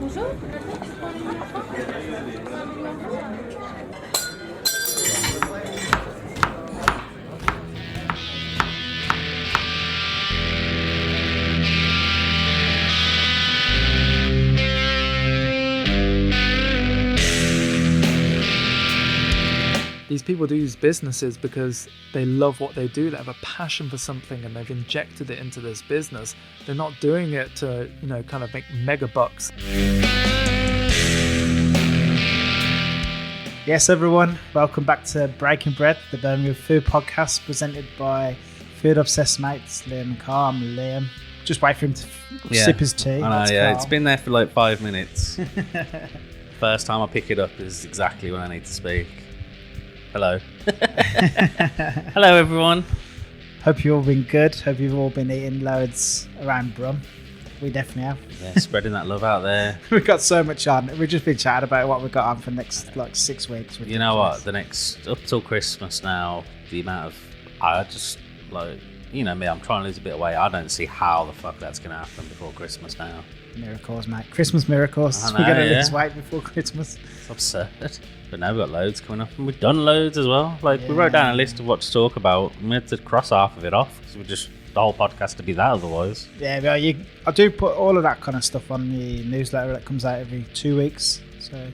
Bonjour. These people do these businesses because they love what they do. They have a passion for something and they've injected it into this business. They're not doing it to, kind of make mega bucks. Yes, everyone, welcome back to Breaking Bread, the Birmingham food podcast presented by food obsessed mates Liam and Carl. I'm Liam. Just wait for him to sip his tea. I know, yeah. It's been there for like 5 minutes. First time I pick it up is exactly when I need to speak. Hello. Hello, everyone. Hope you've all been good. Hope you've all been eating loads around Brum. We definitely have. Yeah, spreading that love out there. We've got so much on. We've just been chatting about what we've got on for the next 6 weeks. You know what? The next, up till Christmas now, the amount of, I just, me, I'm trying to lose a bit of weight. I don't see how the fuck that's going to happen before Christmas now. Miracles, mate. Christmas miracles. I know, We're going to lose weight before Christmas. It's absurd. But now we've got loads coming up, and we've done loads as well. We wrote down a list of what to talk about, and we had to cross half of it off, because we just, the whole podcast to be that otherwise. Yeah, well, I do put all of that kind of stuff on the newsletter that comes out every 2 weeks. So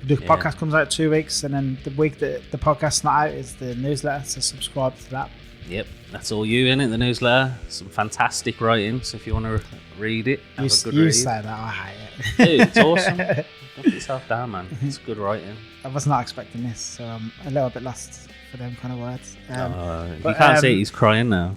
the podcast comes out 2 weeks, and then the week that the podcast's not out is the newsletter, so subscribe to that. Yep, that's all you in it, the newsletter. Some fantastic writing, so if you want to read it, have a good read. You say that, I hate it. Dude, it's awesome. Don't put yourself down, man. It's good writing. I was not expecting this, so I'm a little bit lost for them kind of words. You can't see it, he's crying now.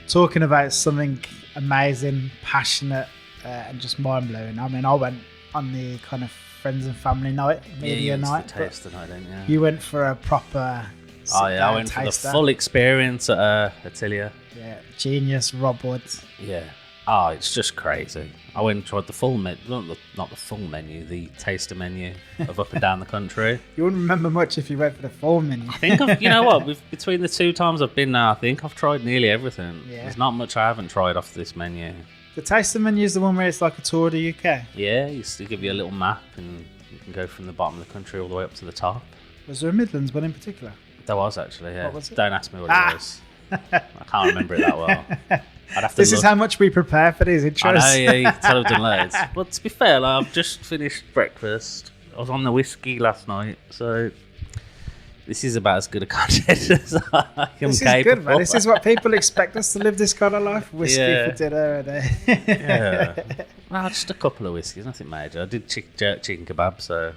Talking about something amazing, passionate, and just mind-blowing. I mean, I went on the kind of friends and family night, media night. The taster night, didn't you? You went for a proper I went for the full experience at Atelier. Yeah, genius, Rob Wood. Yeah. Oh, it's just crazy. I went and tried the full menu, not the full menu, the taster menu of up and down the country. You wouldn't remember much if you went for the full menu. I think you know what? Between the 2 times I've been there, I think I've tried nearly everything. Yeah. There's not much I haven't tried off this menu. The taster menu is the one where it's like a tour of the UK. Yeah, it used to give you a little map, and you can go from the bottom of the country all the way up to the top. Was there a Midlands one in particular? There was actually, yeah. What was it? Don't ask me what it was. I can't remember it that well. I'd have to This is how much we prepare for these intros. I know, yeah, you can tell I've done loads. But to be fair, I've just finished breakfast. I was on the whiskey last night, so this is about as good a content as I am This capable. is good, man. This is what people expect us to live, this kind of life. Whiskey for dinner. Yeah. Well, just a couple of whiskeys, nothing major. I did jerk chicken kebab, so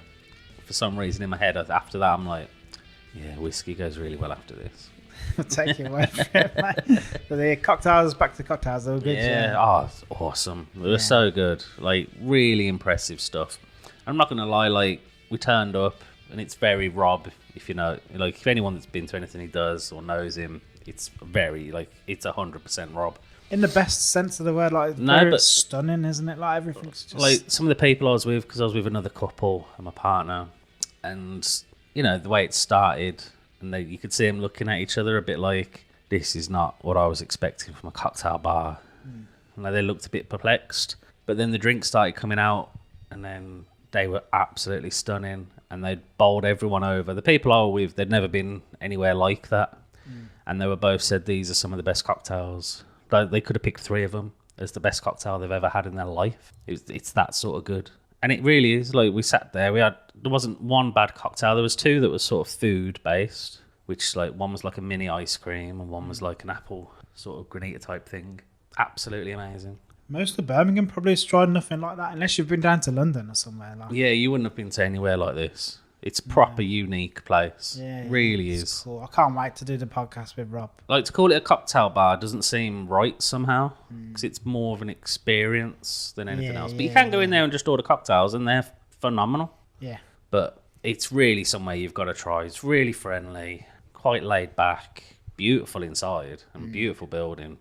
for some reason in my head, after that, I'm like, yeah, whiskey goes really well after this. I'll take your word for it, mate. So the cocktails, back to cocktails, they were good. Yeah, oh, it's awesome. They were so good. Really impressive stuff. I'm not going to lie, we turned up, and it's very Rob, if you know, if anyone that's been to anything he does or knows him, it's very, it's 100% Rob. In the best sense of the word, but stunning, isn't it? Everything's just... some of the people I was with, because I was with another couple and my partner, and, the way it started... And you could see them looking at each other a bit like, this is not what I was expecting from a cocktail bar. And they looked a bit perplexed. But then the drinks started coming out, and then they were absolutely stunning. And they bowled everyone over. The people I was with, they'd never been anywhere like that. And they were both said, these are some of the best cocktails. They could have picked 3 of them as the best cocktail they've ever had in their life. It's that sort of good. And it really is. We sat there, there wasn't one bad cocktail. There was 2 that was sort of food based, which one was like a mini ice cream and one was like an apple sort of granita type thing. Absolutely amazing. Most of Birmingham probably has tried nothing like that, unless you've been down to London or somewhere. Yeah, you wouldn't have been to anywhere like this. It's a proper unique place. Yeah, really is. Cool. I can't wait to do the podcast with Rob. To call it a cocktail bar doesn't seem right somehow, because it's more of an experience than anything else. But you can go in there and just order cocktails, and they're phenomenal. Yeah. But it's really somewhere you've got to try. It's really friendly, quite laid back, beautiful inside, and beautiful building.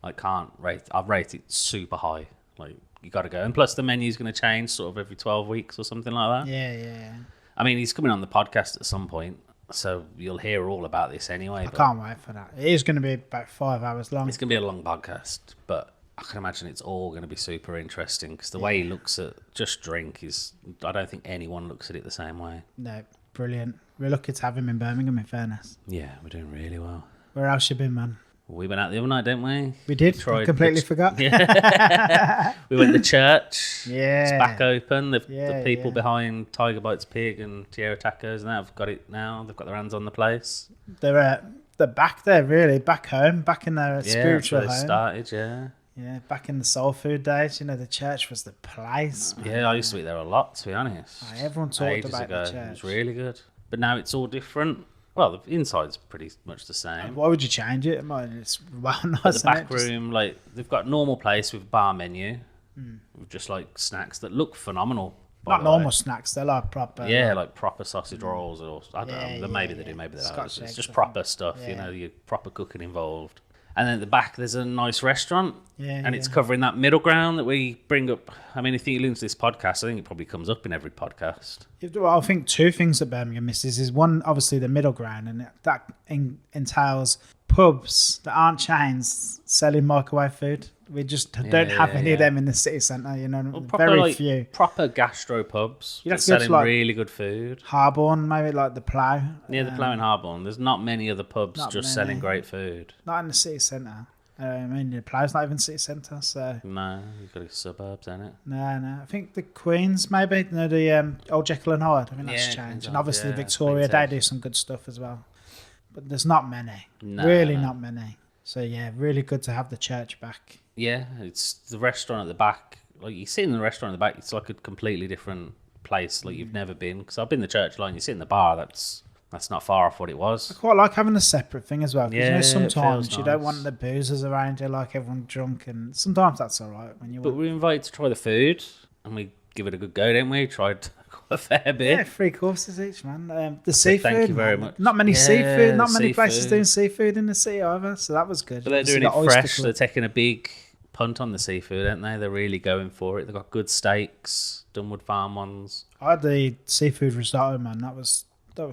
I've rated it super high. You got to go. And plus the menu's going to change sort of every 12 weeks or something like that. Yeah. I mean, he's coming on the podcast at some point, so you'll hear all about this anyway. I can't wait for that. It is going to be about 5 hours long. It's going to be a long podcast, but I can imagine it's all going to be super interesting because the way he looks at just drink is, I don't think anyone looks at it the same way. No, brilliant. We're lucky to have him in Birmingham, in fairness. Yeah, we're doing really well. Where else you been, man? We went out the other night, didn't we? We did. I completely forgot. Yeah. We went to church. Yeah. It's back open. The people behind Tiger Bites Pig and Tierra Tacos and that have got it now. They've got their hands on the place. They're back there, really. Back home. Back in their spiritual home. They started, yeah. Yeah, back in the soul food days, the church was the place. Man. Yeah, I used to eat there a lot, to be honest. Everyone talked about the church. It was really good. But now it's all different. Well, the inside's pretty much the same. Why would you change it? It's well nice. But the back room, like, they've got a normal place with a bar menu, with just like snacks that look phenomenal. Not normal snacks, they're like proper. Yeah, like proper sausage rolls, or I don't know. Maybe they do, maybe they don't. It's just proper stuff, your proper cooking involved. And then at the back, there's a nice restaurant, and it's covering that middle ground that we bring up. I mean, if you listen to this podcast, I think it probably comes up in every podcast. Well, I think two things that Birmingham misses is one, obviously, the middle ground, and that entails pubs that aren't chains selling microwave food. We just don't have any of them in the city centre, Well, proper, very few. Proper gastro pubs That's selling really good food. Harborne, maybe like the Plough. Yeah, the Plough in Harborne. There's not many other pubs selling great food. Not in the city centre. I mean, the Plough's not even city centre, so... No, you've got the suburbs, ain't it? No. I think the Queen's, maybe. The Old Jekyll and Hyde. I mean, that's changed. And obviously Victoria, they do some good stuff as well. But there's not many. Not many. So, yeah, really good to have the church back. Yeah, it's the restaurant at the back. Like, you sit in the restaurant at the back, it's like a completely different place, like you've never been. Because I've been to the church line, you sit in the bar, that's not far off what it was. I quite like having a separate thing as well. Because sometimes you don't want the boozers around you, like everyone drunk, and sometimes that's all right. But we're invited to try the food, and we give it a good go, didn't we? Tried quite a fair bit. Yeah, 3 courses each, man. The seafood. Thank you very much. Not many seafood, not many places doing seafood in the city either, so that was good. But they're doing it fresh. They're taking a big punt on the seafood, aren't they? They're really going for it. They've got good steaks, Dunwood Farm ones. I had the seafood risotto, man. That was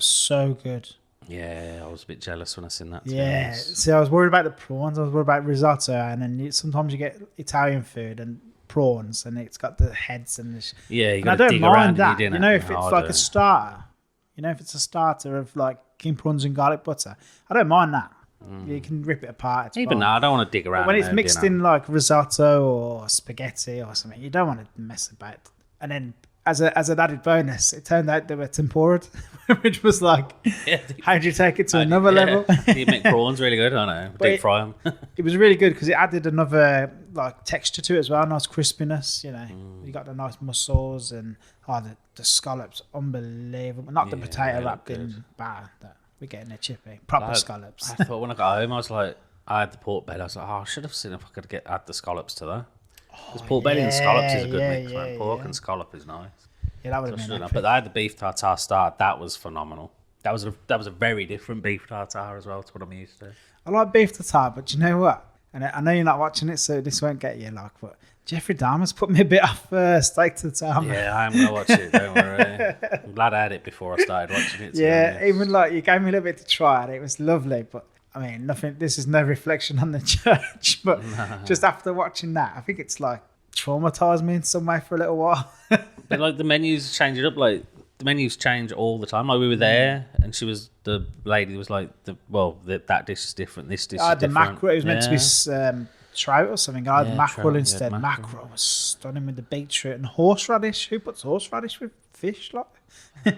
so good. Yeah, I was a bit jealous when I seen that. Yeah, see, I was worried about the prawns. I was worried about risotto, and then sometimes you get Italian food and prawns, and it's got the heads and the. You got to dig around that. If it's like a starter, if it's a starter of like king prawns and garlic butter, I don't mind that. You can rip it apart. Even now, I don't want to dig around. But when it's mixed in like risotto or spaghetti or something, you don't want to mess about. And then as an added bonus, it turned out they were tempura, which was like, how do you take it to another level? You make prawns really good, I know. Deep fry them. It was really good because it added another like texture to it as well, nice crispiness. You got the nice mussels and the scallops, unbelievable. Not the potato wrapped in batter. We're getting a chippy. Proper scallops. I thought when I got home, I was like, I had the pork belly. I was like, I should have seen if I could add the scallops to that. Because pork belly and scallops is a good mix, man. Pork and scallop is nice. Yeah, that would have been epic. But I had the beef tartare start. That was phenomenal. That was a very different beef tartare as well to what I'm used to. I like beef tartare, but do you know what? And I know you're not watching it, so this won't get you, but Jeffrey Dahmer's put me a bit off steak tartare. Yeah, I'm going to watch it, don't worry. I'm glad I had it before I started watching it. Yeah, even you gave me a little bit to try it. It was lovely, but I mean, nothing. This is no reflection on the church, but just after watching that, I think it's like traumatized me in some way for a little while. But like the menus change it up, like the menus change all the time. Like we were there, and the lady was like, that dish is different. This dish is different. The mackerel. It was meant to be trout or something. I had mackerel instead. Mackerel was stunning with the beetroot and horseradish. Who puts horseradish with fish? Like,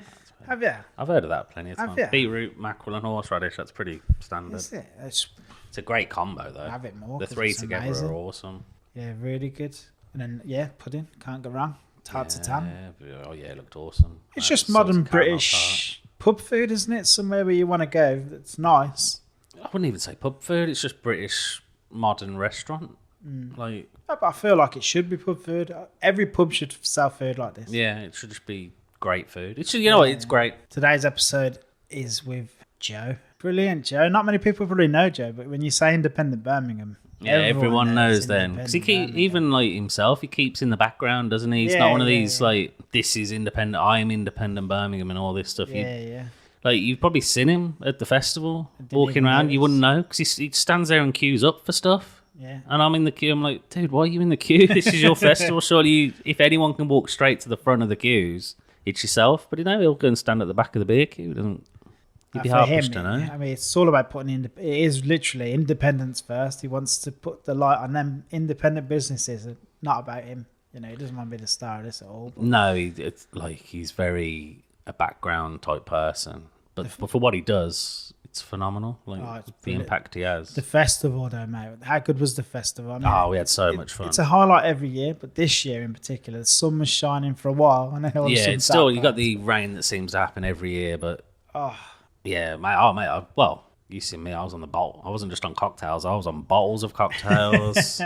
have you? I've heard of that plenty of times. Beetroot, mackerel, and horseradish. That's pretty standard. Is it? It's a great combo though. Have it more. The 3 together amazing. Are awesome. Yeah, really good. And then pudding. Can't go wrong. Tart to tan. Oh yeah, it looked awesome. It's just modern British pub food, isn't it? Somewhere where you want to go that's nice. I wouldn't even say pub food. It's just British modern restaurant. But I feel like it should be pub food. Every pub should sell food like this. Yeah, it should just be great food. It should, what? It's great. Today's episode is with Joe. Brilliant, Joe. Not many people probably know Joe, but when you say Independent Birmingham, everyone knows then. Because even like himself, he keeps in the background, doesn't he? It's not one of these like, this is independent, I am Independent Birmingham and all this stuff. Like, you've probably seen him at the festival walking around. You wouldn't know because he stands there and queues up for stuff. Yeah. And I'm in the queue. I'm like, dude, why are you in the queue? This is your festival. Surely, if anyone can walk straight to the front of the queues, it's yourself. But he'll go and stand at the back of the beer queue. He'd be For hard him, pushed to know. I mean, it's all about putting in. It is literally independence first. He wants to put the light on them independent businesses. Not about him. He doesn't want to be the star of this at all. But No, it's like he's very a background type person. But for what he does, it's phenomenal. Like it's the brilliant. impact he has. The festival, though, mate. How good was the festival? I mean, We had so much fun. It's a highlight every year, but this year in particular, the sun was shining for a while, and then all of a sudden It's still you got the rain that seems to happen every year, but yeah, mate. Well, you see me. I was on the bottle. I wasn't just on cocktails. I was on bottles of cocktails.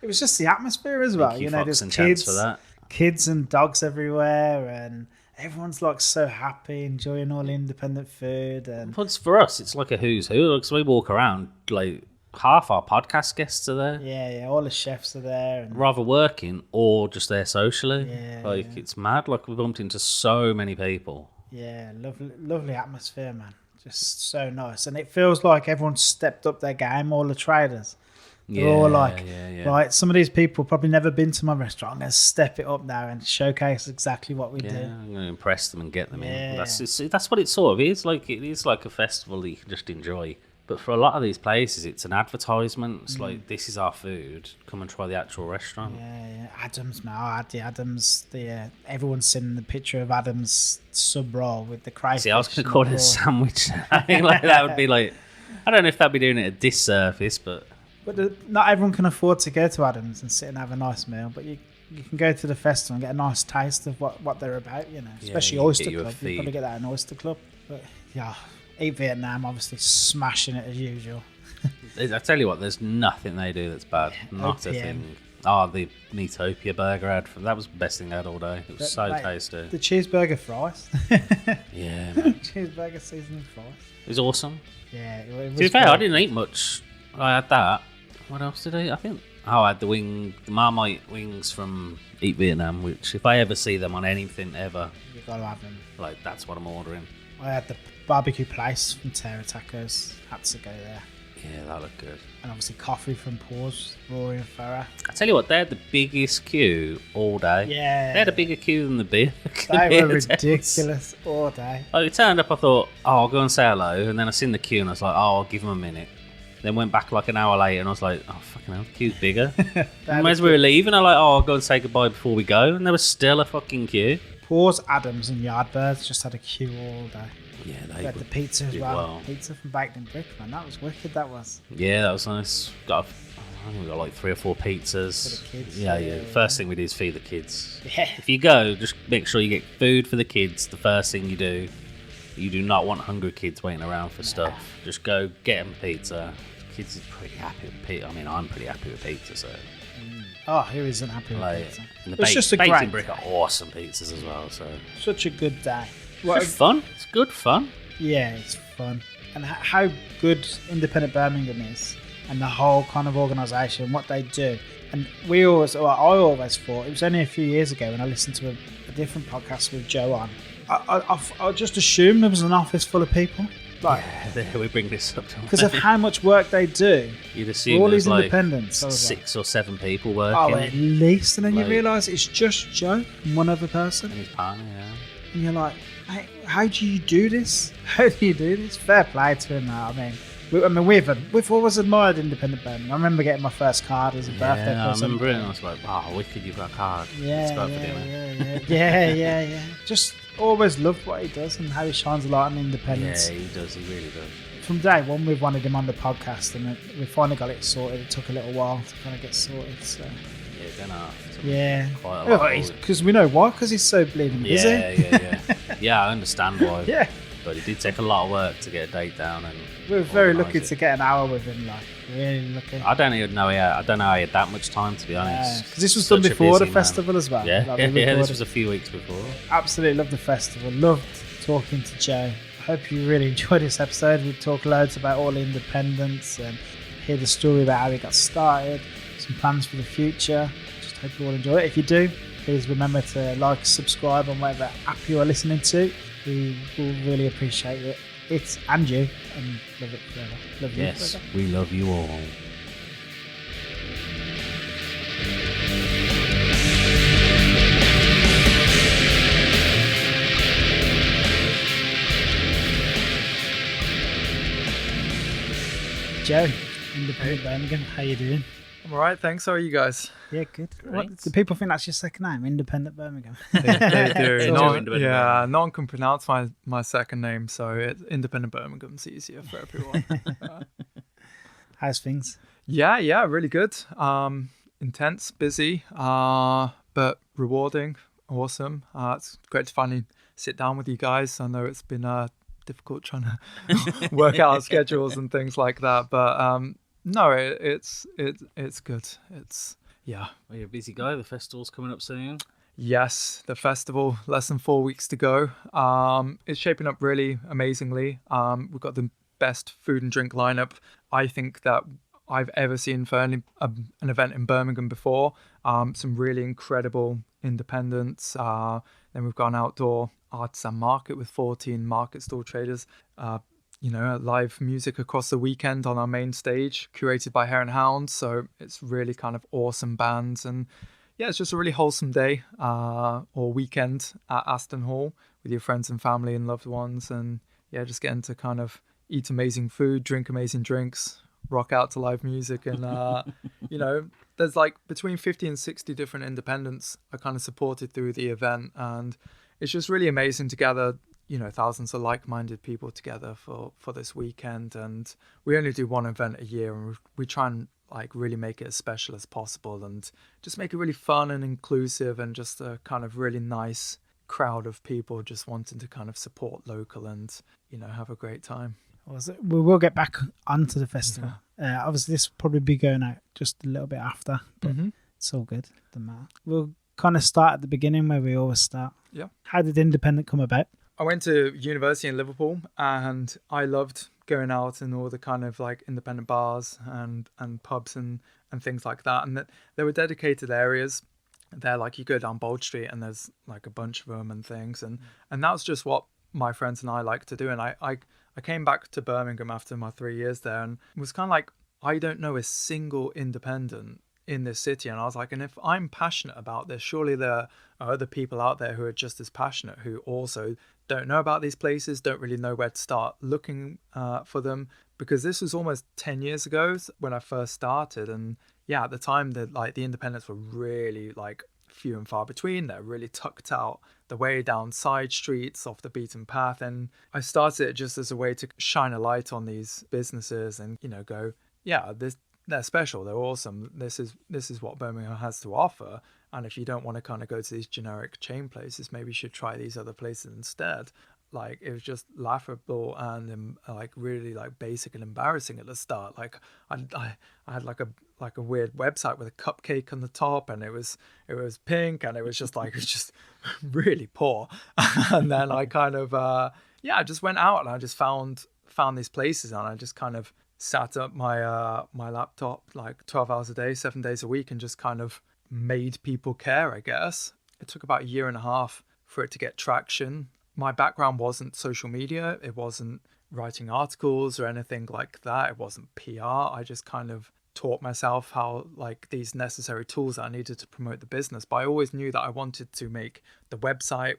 It was just the atmosphere as well. Thank you, There's Fox and Chance for that. kids and dogs everywhere, and everyone's like so happy, enjoying all the independent food. And But for us, it's like a who's who. Because we walk around, like half our podcast guests are there. yeah, all the chefs are there. And Rather working or just there socially. Yeah, It's mad. Like we bumped into so many people. yeah, lovely atmosphere, man. Just so nice, and it feels like everyone's stepped up their game. All the traders. They're all like, right, some of these people probably never been to my restaurant. I'm going to step it up now and showcase exactly what we do. I'm going to impress them and get them Yeah. in. That's what it sort of is. Like it is like a festival that you can just enjoy. But for a lot of these places, it's an advertisement. It's like, this is our food. Come and try the actual restaurant. Yeah. Adams, man. I had the Adams. Everyone's seen the picture of Adams sub roll with the crayfish. See, I was going to call it a sandwich. I think like that would be like, I don't know if that'd be doing it a disservice, but not everyone can afford to go to Adams and sit and have a nice meal, but you can go to the festival and get a nice taste of what they're about, especially you Oyster get you a Club. You feed. probably get that in Oyster Club. But yeah, Eat Vietnam, obviously smashing it as usual. I tell you what, there's nothing they do that's bad. Not a OPM. thing. The Meatopia burger I had, that was the best thing I had all day. It was so Mate, tasty. The cheeseburger fries. Yeah, man. Cheeseburger seasoning fries. It was awesome. Yeah, it was To be fair, great. I didn't eat much. I had that. What else did I eat? I think I had the Marmite wings from Eat Vietnam, which if I ever see them on anything ever, You've got to have them. like that's what I'm ordering. I had the barbecue place from Terra Tacos. Had to go there. Yeah, that looked good. And obviously coffee from Paws, Rory and Farah. I tell you what, they had the biggest queue all day. Yeah. They had a bigger queue than the beer. They were ridiculous all day. I turned up, I thought, I'll go and say hello. And then I seen the queue and I was like, I'll give them a minute. Then went back like an hour later and I was like, oh, fucking hell, the queue's bigger. And as we were leaving, I was like, I'll go and say goodbye before we go. And there was still a fucking queue. Paws, Adams and Yardbirds just had a queue all day. Yeah, They had the pizza as did well. well. Pizza from Baked in Brick, man. That was wicked, that was. Yeah, that was nice. I think we got like 3 or 4 pizzas. For the kids, Yeah. yeah. First thing we do is feed the kids. Yeah. If you go, just make sure you get food for the kids. The first thing you do. You do not want hungry kids waiting around for stuff. Just go get them pizza. Kids are pretty happy with pizza. I mean, I'm pretty happy with pizza, so. Oh, who isn't happy with Like, pizza? and the It's just a baked great in brick are awesome pizzas as well, so. Such a good day. It's just fun. It's good fun. Yeah, it's fun. And how good Independent Birmingham is, and the whole kind of organisation, what they do. And I always thought, it was only a few years ago when I listened to a different podcast with Joe on, I just assumed there was an office full of people. Like, We bring this up because of how much work they do. You'd assume All there's these like independents. I was like, 6 or 7 people oh, working. at least. And then Like- you realise it's just Joe and one other person. And his partner, yeah. And you're like, hey, how do you do this? How do you do this? Fair play to him now. We've always admired Independent Birmingham. I remember getting my first card as a birthday Yeah, I present. remember it and I was like, wow, wicked, you've got a card. Let's go out for dinner. Yeah. Just always loved what he does and how he shines a light on independence. Yeah, he does, he really does. From day one, we've wanted him on the podcast and we finally got it sorted. It took a little while to kind of get sorted. So. Yeah, then after. Yeah. Quite a lot. Because we know why, because he's so bleeding busy. Yeah. Yeah, I understand why. Yeah. But it did take a lot of work to get a date down and We're very organise lucky it. to get an hour with him, like, really lucky. I don't even know. I don't know how he had that much time, to be honest. Because this was Such done a before the busy man. festival as well. Yeah, Like, yeah, we this recorded- was a few weeks before. Absolutely loved the festival. Loved talking to Joe. I hope you really enjoyed this episode. We talk loads about all the independence and hear the story about how he got started, some plans for the future. Just hope you all enjoy it. If you do, please remember to like, subscribe on whatever app you are listening to. We will really appreciate it. It's and you, and love it forever. Love you Yes, forever. we love you all. Joe, Independent Birmingham. How you doing? I'm all right, thanks. How are you guys? Yeah, good. Great. Do people think that's your second name, Independent Birmingham? They do. So- No one, Independent yeah, no one can pronounce my second name, so it's Independent Birmingham's easier for everyone. How's things? Yeah, really good. Intense, busy, but rewarding, awesome. It's great to finally sit down with you guys. I know it's been difficult trying to work out schedules and things like that, but no, it's good. Yeah. Well, you're a busy guy. The festival's coming up soon. Yes, the festival, less than 4 weeks to go. It's shaping up really amazingly. We've got the best food and drink lineup I think that I've ever seen for an event in Birmingham before. Some really incredible independents. Then we've got an outdoor artisan market with 14 market stall traders. Live music across the weekend on our main stage, curated by Hare and Hound. So it's really kind of awesome bands. And yeah, it's just a really wholesome day or weekend at Aston Hall with your friends and family and loved ones. And yeah, just getting to kind of eat amazing food, drink amazing drinks, rock out to live music. And, there's like between 50 and 60 different independents are kind of supported through the event. And it's just really amazing to gather thousands of like-minded people together for this weekend. And we only do one event a year, and we try and like really make it as special as possible and just make it really fun and inclusive, and just a kind of really nice crowd of people just wanting to kind of support local and have a great time. We will get back onto the festival. Obviously this will probably be going out just a little bit after, but it's all good. Doesn't matter. We'll kind of start at the beginning where we always start. Yeah. How did Independent come about? I went to university in Liverpool, and I loved going out in all the kind of like independent bars and pubs and things like that. And that there were dedicated areas there, like you go down Bold Street and there's like a bunch of them and things. And that's just what my friends and I like to do. And I came back to Birmingham after my 3 years there, and was kind of like, I don't know a single independent in this city. And I was like, and if I'm passionate about this, surely there are other people out there who are just as passionate, who also don't know about these places, don't really know where to start looking for them. Because this was almost 10 years ago when I first started. And yeah, at the time the independents were really like few and far between. They're really tucked out the way down side streets off the beaten path. And I started it just as a way to shine a light on these businesses and go, yeah, they're special, they're awesome, this is what Birmingham has to offer. And if you don't want to kind of go to these generic chain places, maybe you should try these other places instead. Like, it was just laughable and like really like basic and embarrassing at the start. Like I had like a weird website with a cupcake on the top, and it was pink, and it was just really poor. And then I kind of I just went out and I just found these places, and I just kind of sat up my laptop like 12 hours a day, 7 days a week, and just kind of made people care, I guess. It took about a year and a half for it to get traction. My background wasn't social media. It wasn't writing articles or anything like that. It wasn't PR. I just kind of taught myself how like these necessary tools that I needed to promote the business. But I always knew that I wanted to make the website,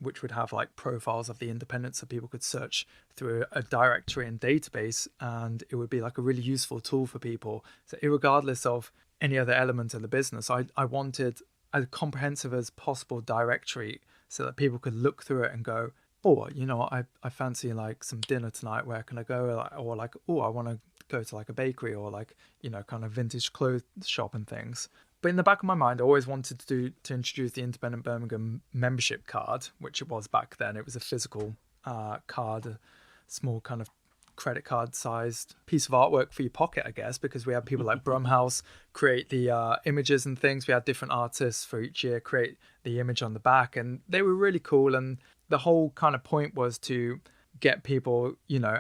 which would have like profiles of the independents so people could search through a directory and database, and it would be like a really useful tool for people. So irregardless of any other element of the business, I wanted as comprehensive as possible directory so that people could look through it and go, oh, I fancy like some dinner tonight, where can I go? Or like, oh, I want to go to like a bakery, or like, kind of vintage clothes shop and things. But in the back of my mind, I always wanted to introduce the Independent Birmingham membership card, which it was back then. It was a physical card, a small kind of credit card sized piece of artwork for your pocket, I guess, because we had people like Brum create the images and things. We had different artists for each year create the image on the back, and they were really cool. And the whole kind of point was to get people,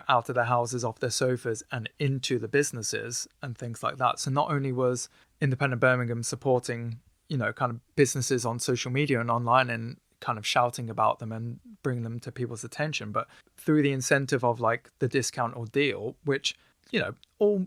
out of their houses, off their sofas, and into the businesses and things like that. So not only was Independent Birmingham supporting, kind of businesses on social media and online and kind of shouting about them and bringing them to people's attention, but through the incentive of like the discount or deal, which, all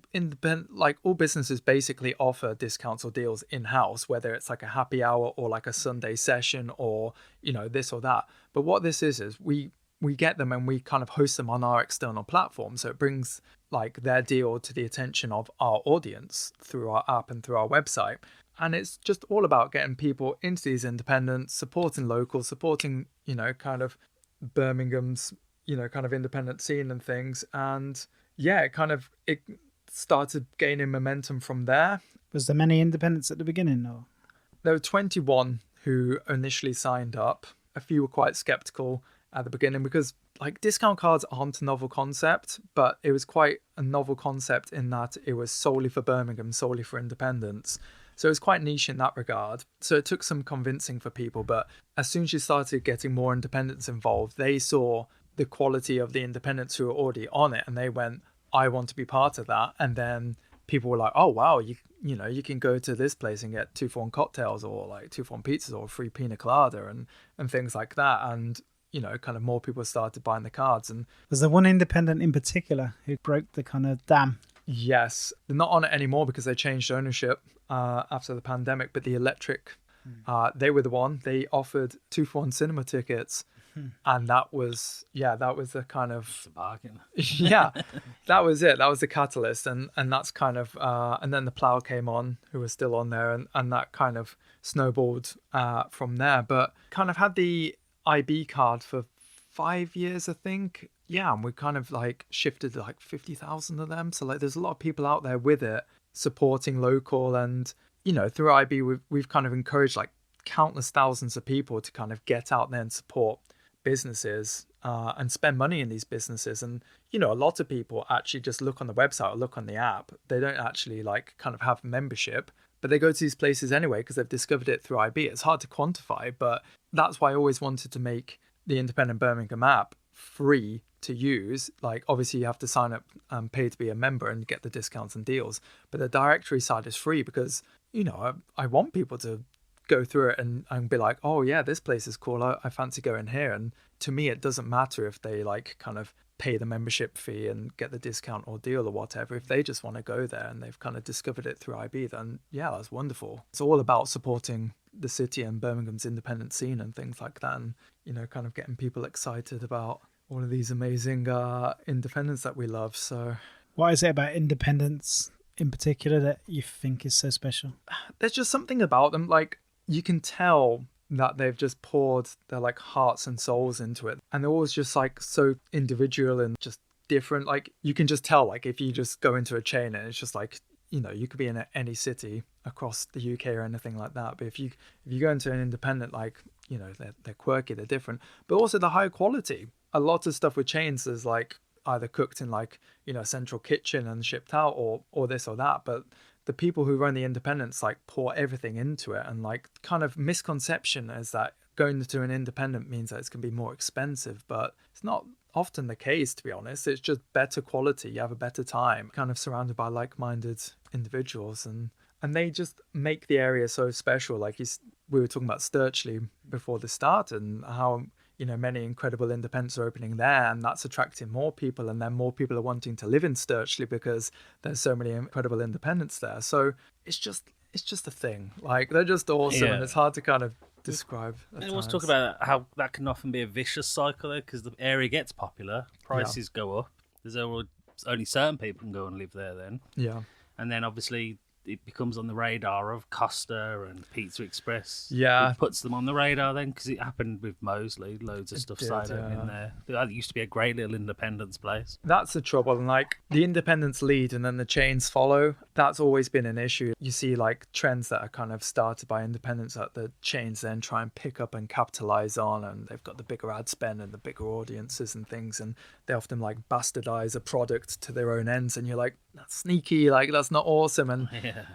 businesses basically offer discounts or deals in-house, whether it's like a happy hour or like a Sunday session or, this or that. But what this is we we get them and we kind of host them on our external platform. So it brings like their deal to the attention of our audience through our app and through our website. And it's just all about getting people into these independents, supporting local, supporting, kind of Birmingham's, kind of independent scene and things. And yeah, it started gaining momentum from there. Was there many independents at the beginning, or? There were 21 who initially signed up. A few were quite skeptical at the beginning because like discount cards aren't a novel concept, but it was quite a novel concept in that it was solely for Birmingham, solely for independents. So it was quite niche in that regard. So it took some convincing for people, but as soon as you started getting more independents involved, they saw the quality of the independents who were already on it and they went, I want to be part of that. And then people were like, oh wow, you can go to this place and get 2-for-1 cocktails or like 2-for-1 pizzas or free pina colada and things like that. And kind of more people started buying the cards. And was there one independent in particular who broke the kind of dam? Yes, they're not on it anymore because they changed ownership after the pandemic. But the Electric, they were the one. They offered 2-for-1 cinema tickets. And that was the kind of It's a bargain. yeah, that was it. That was the catalyst, and that's kind of and then the Plough came on, who was still on there, and that kind of snowballed from there. But kind of had the IB card for 5 years, I think. Yeah, and we kind of like shifted like 50,000 of them. So like, there's a lot of people out there with it supporting local, and through IB we've kind of encouraged like countless thousands of people to kind of get out there and support businesses and spend money in these businesses. And a lot of people actually just look on the website or look on the app. They don't actually like kind of have membership, but they go to these places anyway because they've discovered it through IB. It's hard to quantify, but that's why I always wanted to make the Independent Birmingham app free to use. Like obviously you have to sign up and pay to be a member and get the discounts and deals, but the directory side is free because I want people to go through it and be like, oh yeah, this place is cool, I fancy going here. And to me it doesn't matter if they like kind of pay the membership fee and get the discount or deal or whatever. If they just want to go there and they've kind of discovered it through IB, then yeah, that's wonderful. It's all about supporting the city and Birmingham's independent scene and things like that, and kind of getting people excited about all of these amazing independents that we love. So what is it about independents in particular that you think is so special? There's just something about them, like you can tell that they've just poured their like hearts and souls into it, and they're always just like so individual and just different. Like you can just tell, like if you just go into a chain and it's just like you could be in any city across the UK or anything like that, but if you go into an independent, like they're quirky, they're different, but also the high quality. A lot of stuff with chains is like either cooked in like a central kitchen and shipped out or this or that, but the people who run the independents like pour everything into it. And like kind of misconception is that going to an independent means that it's going to be more expensive, but it's not often the case, to be honest. It's just better quality. You have a better time, kind of surrounded by like-minded individuals, and they just make the area so special. Like we were talking about Sturchley before the start, and how many incredible independents are opening there, and that's attracting more people, and then more people are wanting to live in Sturchley because there's so many incredible independents there. So it's just a thing. Like they're just awesome, and it's hard to kind of describe. And let's talk about how that can often be a vicious cycle though, because the area gets popular, prices go up. There's only certain people can go and live there then. Yeah. And then obviously it becomes on the radar of Costa and Pizza Express. Yeah. It puts them on the radar then, because it happened with Moseley. Loads of stuff started in there. That used to be a great little independence place. That's the trouble. And like the independents lead and then the chains follow. That's always been an issue. You see like trends that are kind of started by independents that the chains then try and pick up and capitalize on, and they've got the bigger ad spend and the bigger audiences and things, and they often like bastardize a product to their own ends, and you're like, that's sneaky, like that's not awesome. And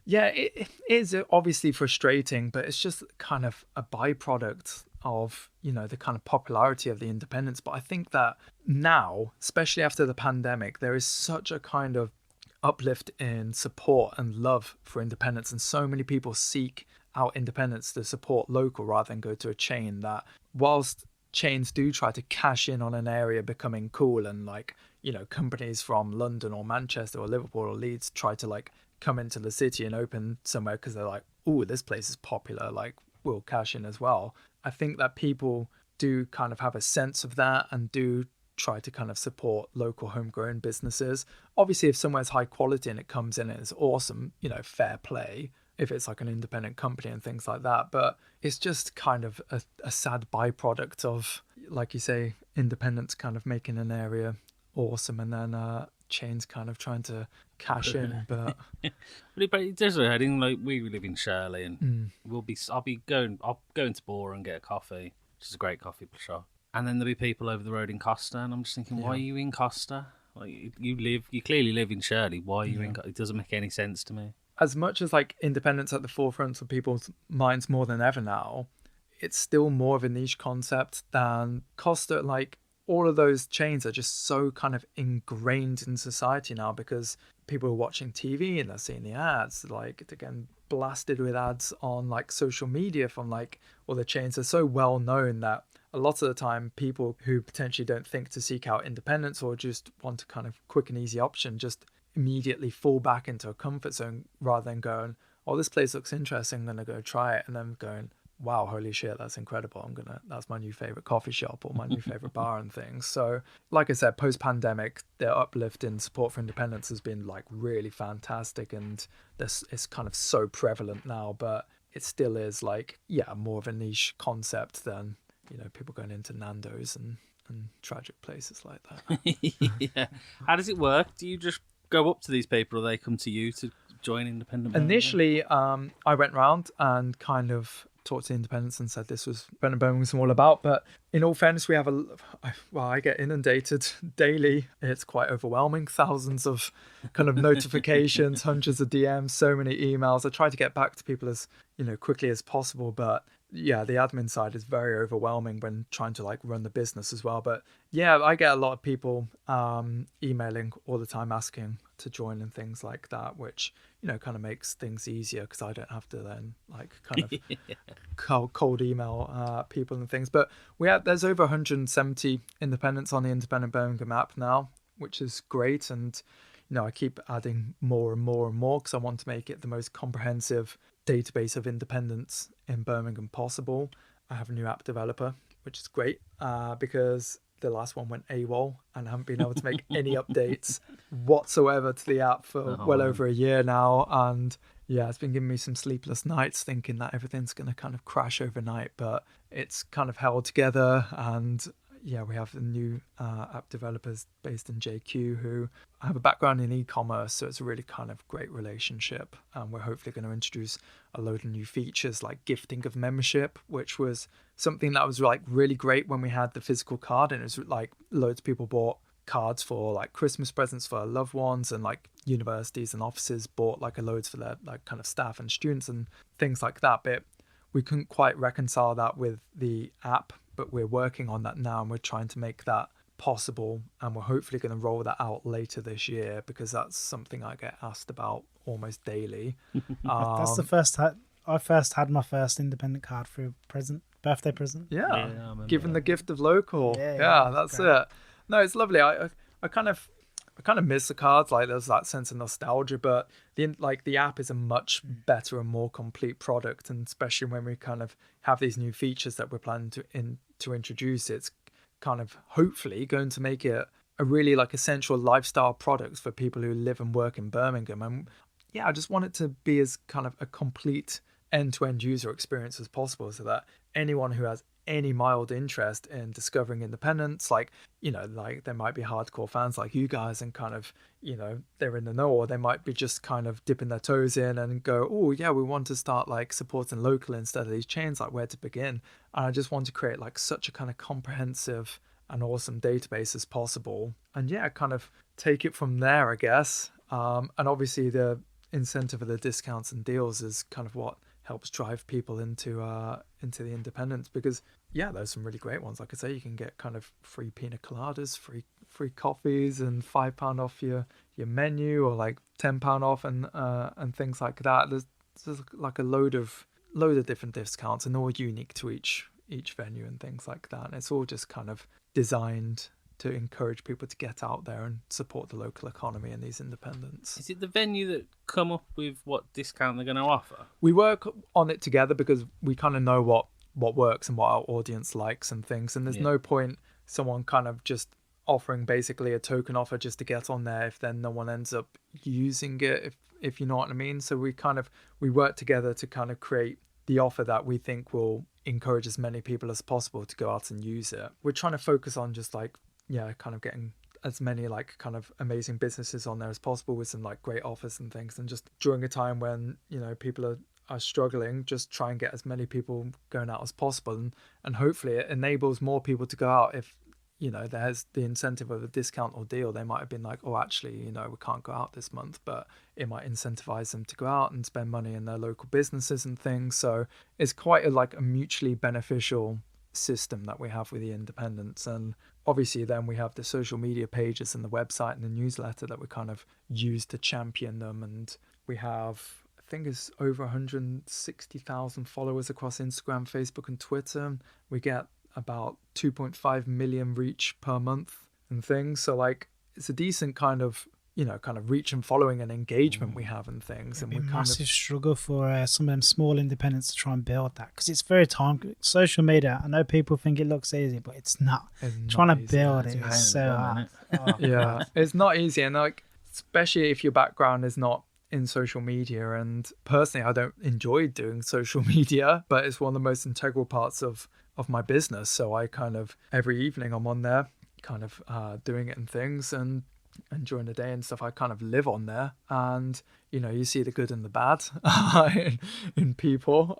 it is obviously frustrating, but it's just kind of a byproduct of the kind of popularity of the independents. But I think that now, especially after the pandemic, there is such a kind of uplift in support and love for independents, and so many people seek out independents to support local rather than go to a chain, that whilst chains do try to cash in on an area becoming cool, and like companies from London or Manchester or Liverpool or Leeds try to like come into the city and open somewhere because they're like, oh, this place is popular, like we'll cash in as well. I think that people do kind of have a sense of that and do try to kind of support local homegrown businesses. Obviously, if somewhere's high quality and it comes in and it's awesome, fair play if it's like an independent company and things like that. But it's just kind of a sad byproduct of, like you say, independents kind of making an area awesome and then chains kind of trying to cash in. But it does hurting. Like, we live in Shirley, and I'll go into Bora and get a coffee, which is a great coffee shop. And then there'll be people over the road in Costa, and I'm just thinking, why are you in Costa? Like, you clearly live in Shirley. Why are you in? It doesn't make any sense to me. As much as like independence at the forefront of people's minds more than ever now, it's still more of a niche concept than Costa. Like, all of those chains are just so kind of ingrained in society now because people are watching TV and they're seeing the ads. Like, they're getting blasted with ads on like social media from like all the chains. Are so well known that a lot of the time people who potentially don't think to seek out independence or just want a kind of quick and easy option just immediately fall back into a comfort zone rather than going, oh, this place looks interesting, I'm gonna go try it, and then going, wow, holy shit, that's incredible, that's my new favorite coffee shop or my new favorite bar and things. So like I said, post-pandemic, the uplift in support for independence has been like really fantastic, and this is kind of so prevalent now, but it still is like, more of a niche concept than people going into Nando's and tragic places like that. Yeah. How does it work? Do you just go up to these people, or they come to you to join Independent Birmingham? Initially, I went round and kind of talked to independents and said this was Independent Birmingham all about. But in all fairness, we have I get inundated daily. It's quite overwhelming. Thousands of kind of notifications, hundreds of DMs, so many emails. I try to get back to people as quickly as possible, but the admin side is very overwhelming when trying to like run the business as well. But I get a lot of people emailing all the time asking to join and things like that, which kind of makes things easier because I don't have to then like kind of cold email people and things. But there's over 170 independents on the Independent Birmingham app now, which is great. And I keep adding more and more and more because I want to make it the most comprehensive database of independents in Birmingham possible. I have a new app developer, which is great because the last one went AWOL and I haven't been able to make any updates whatsoever to the app for well over a year now. And it's been giving me some sleepless nights thinking that everything's going to kind of crash overnight, but it's kind of held together. And we have the new app developers based in JQ who have a background in e-commerce, so it's a really kind of great relationship. And we're hopefully going to introduce a load of new features like gifting of membership, which was something that was like really great when we had the physical card, and it was like loads of people bought cards for like Christmas presents for loved ones, and like universities and offices bought like loads for their like kind of staff and students and things like that. But we couldn't quite reconcile that with the app, but we're working on that now, and we're trying to make that possible, and we're hopefully going to roll that out later this year because that's something I get asked about almost daily. That's the first I first had my first independent card through birthday present. Given the gift of local. That's great. It. No, it's lovely. I kind of miss the cards. Like, there's that sense of nostalgia, but the app is a much better and more complete product, and especially when we kind of have these new features that we're planning to introduce, it's kind of hopefully going to make it a really like essential lifestyle product for people who live and work in Birmingham. And I just want it to be as kind of a complete end-to-end user experience as possible, so that anyone who has any mild interest in discovering independence, like there might be hardcore fans like you guys and kind of they're in the know, or they might be just kind of dipping their toes in and go, oh yeah, we want to start like supporting local instead of these chains, like where to begin. And I just want to create like such a kind of comprehensive and awesome database as possible, and kind of take it from there, I guess. And obviously the incentive of the discounts and deals is kind of what helps drive people into the independents, because there's some really great ones. Like I say, you can get kind of free pina coladas, free coffees, and £5 off your menu, or like £10 off, and things like that. There's like a load of different discounts, and all unique to each venue and things like that. And it's all just kind of designed to encourage people to get out there and support the local economy and these independents. Is it the venue that come up with what discount they're going to offer? We work on it together because we kind of know what what works and what our audience likes and things. And there's no point someone kind of just offering basically a token offer just to get on there if then no one ends up using it, if you know what I mean. So we work together to kind of create the offer that we think will encourage as many people as possible to go out and use it. We're trying to focus on just like, kind of getting as many like kind of amazing businesses on there as possible with some like great offers and things. And just during a time when, people are struggling, just try and get as many people going out as possible. And hopefully it enables more people to go out. If, there's the incentive of a discount or deal, they might have been like, oh, actually, we can't go out this month, but it might incentivize them to go out and spend money in their local businesses and things. So it's quite a mutually beneficial system that we have with the independents. And obviously then we have the social media pages and the website and the newsletter that we kind of use to champion them. And we have, I think it's over 160,000 followers across Instagram, Facebook and Twitter. We get about 2.5 million reach per month and things. So like it's a decent kind of reach and following and engagement we have and things. It'd And be we a massive struggle for some of them small independents to try and build that, because it's very time. Social media, I know people think it looks easy, but it's not. Trying to build it is so hard. Yeah, it's not easy. And like, especially if your background is not in social media, and personally I don't enjoy doing social media, but it's one of the most integral parts of my business. So I kind of every evening I'm on there kind of doing it and things, and during the day and stuff I kind of live on there. And you see the good and the bad in people.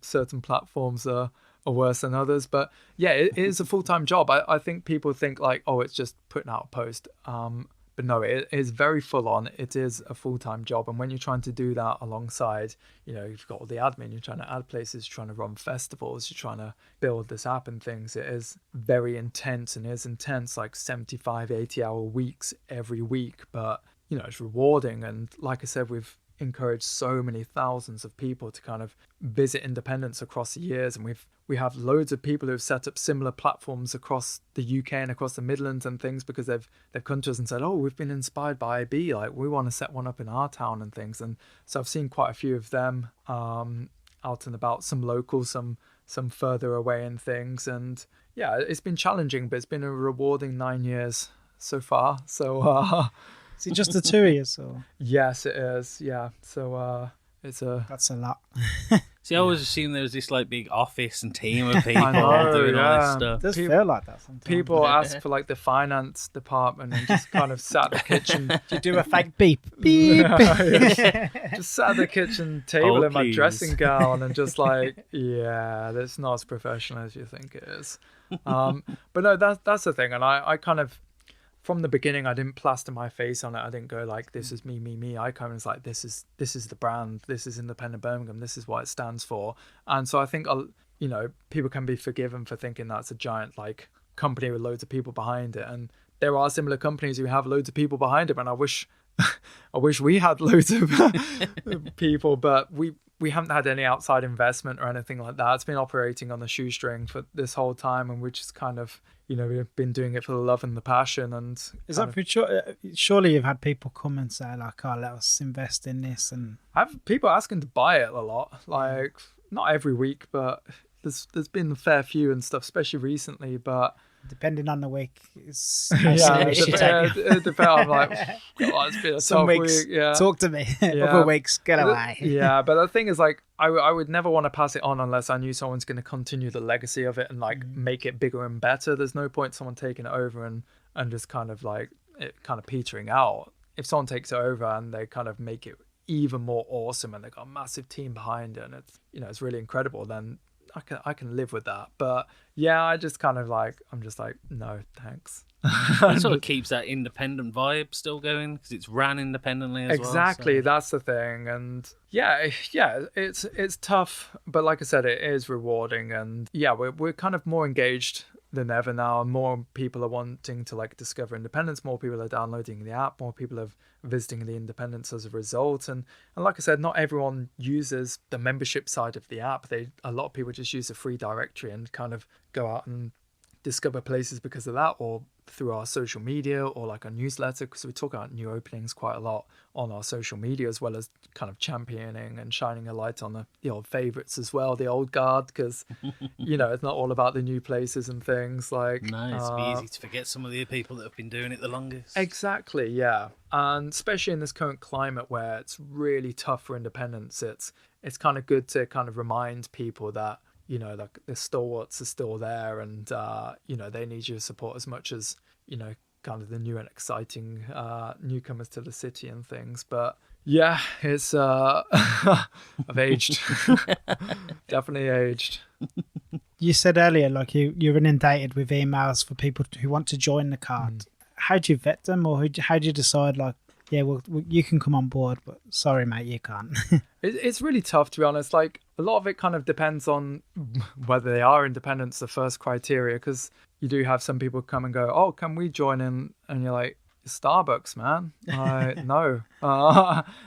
Certain platforms are worse than others, but yeah, it is a full-time job. I think people think like, oh, it's just putting out a post, but no, it is very full on. It is a full-time job. And when you're trying to do that alongside, you've got all the admin, you're trying to add places, you're trying to run festivals, you're trying to build this app and things. It is very intense, and it is intense, like 75, 80-hour weeks every week. But, it's rewarding. And like I said, we've encouraged so many thousands of people to kind of visit independents across the years. And we have loads of people who have set up similar platforms across the UK and across the Midlands and things, because they've come to us and said, oh, we've been inspired by IB, like we want to set one up in our town and things. And so I've seen quite a few of them out and about, some local, some further away and things. And yeah, it's been challenging, but it's been a rewarding 9 years so far. So Is it just the 2 years? Or? Yes, it is. Yeah. So that's a lot. See, I always assumed there was this like big office and team of people know, doing all yeah. this stuff. It does feel like that sometimes. People ask for like the finance department and just kind of sat at the kitchen. Do you do a fake beep? Beep. Just sat at the kitchen table in my please. dressing gown and just like, yeah, that's not as professional as you think it is. But no, that's the thing. And I kind of, from the beginning, I didn't plaster my face on it. I didn't go like, this is me. I kind of was like, this is the brand. This is Independent Birmingham. This is what it stands for. And so I think, people can be forgiven for thinking that's a giant like company with loads of people behind it. And there are similar companies who have loads of people behind them. And I wish we had loads of people, but we haven't had any outside investment or anything like that. It's been operating on the shoestring for this whole time, and we're just kind of, we've been doing it for the love and the passion. And is that for sure? Surely you've had people come and say like, "Oh, let us invest in this." And I have people asking to buy it a lot. Like not every week, but there's been a fair few and stuff, especially recently. But depending on the week, it's it depends. I'm like, God, it's been a some tough weeks. week. Yeah. Talk to me. Yeah. Other weeks, get away. Yeah, but the thing is, like, I would never want to pass it on unless I knew someone's going to continue the legacy of it and like make it bigger and better. There's no point someone taking it over and just kind of like it kind of petering out. If someone takes it over and they kind of make it even more awesome and they've got a massive team behind it and it's it's really incredible, then I can live with that. But yeah, I just kind of like, I'm just like, no thanks. It sort of keeps that independent vibe still going because it's ran independently as well. Exactly, So. that's the thing. And yeah, it's tough, but like I said, it is rewarding. And yeah, we're kind of more engaged than ever now, and more people are wanting to like discover independence. More people are downloading the app. More people are visiting the independence as a result. And like I said, not everyone uses the membership side of the app. A lot of people just use the free directory and kind of go out and discover places because of that, or through our social media, or like our newsletter, because we talk about new openings quite a lot on our social media, as well as kind of championing and shining a light on the old favorites as well, the old guard, because it's not all about the new places and things like. No, it's be easy to forget some of the people that have been doing it the longest. Exactly, yeah. And especially in this current climate where it's really tough for independents, it's kind of good to kind of remind people that like the stalwarts are still there, and they need your support as much as kind of the new and exciting newcomers to the city and things. But yeah, it's I've aged. Definitely aged. You said earlier, like you're inundated with emails for people who want to join the card. How do you vet them, or how do you decide, like, yeah, well, you can come on board, but sorry, mate, you can't? It's really tough, to be honest. Like, a lot of it kind of depends on whether they are independents, the first criteria, because you do have some people come and go, oh, can we join in? And you're like, Starbucks, man. No.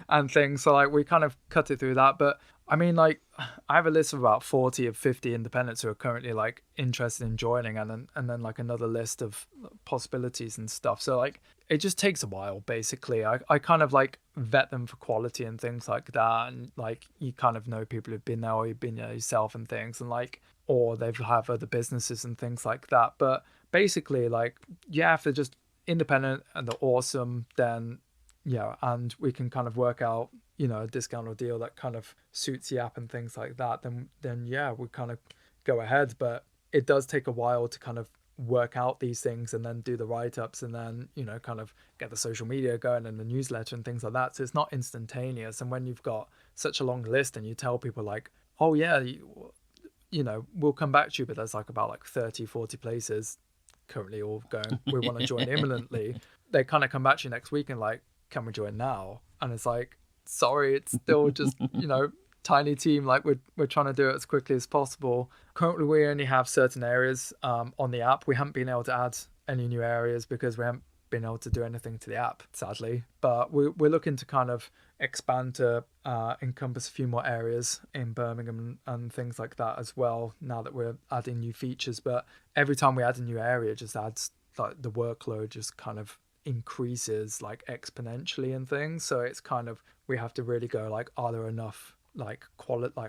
And things. So, like, we kind of cut it through that. But, I mean, like, I have a list of about 40 of 50 independents who are currently, like, interested in joining, and then like, another list of possibilities and stuff. So, like, it just takes a while, basically. I kind of, like, vet them for quality and things like that. And, like, you kind of know people who've been there, or you've been there yourself and things. And, like, or they have other businesses and things like that. But basically, like, yeah, if they're just independent and they're awesome, then, yeah, and we can kind of work out, a discount or deal that kind of suits the app and things like that, then yeah, we kind of go ahead. But it does take a while to kind of work out these things, and then do the write-ups, and then kind of get the social media going and the newsletter and things like that. So it's not instantaneous. And when you've got such a long list and you tell people like, oh yeah, we'll come back to you, but there's like about like 30-40 places currently all going, we want to join imminently, they kind of come back to you next week and like, can we join now? And it's like, sorry, it's still just tiny team, like we're trying to do it as quickly as possible. Currently we only have certain areas on the app. We haven't been able to add any new areas because we haven't been able to do anything to the app, sadly, but we're looking to kind of expand to encompass a few more areas in Birmingham and things like that as well, now that we're adding new features. But every time we add a new area, it just adds, like, the workload just kind of increases like exponentially and things. So it's kind of, we have to really go like, are there enough like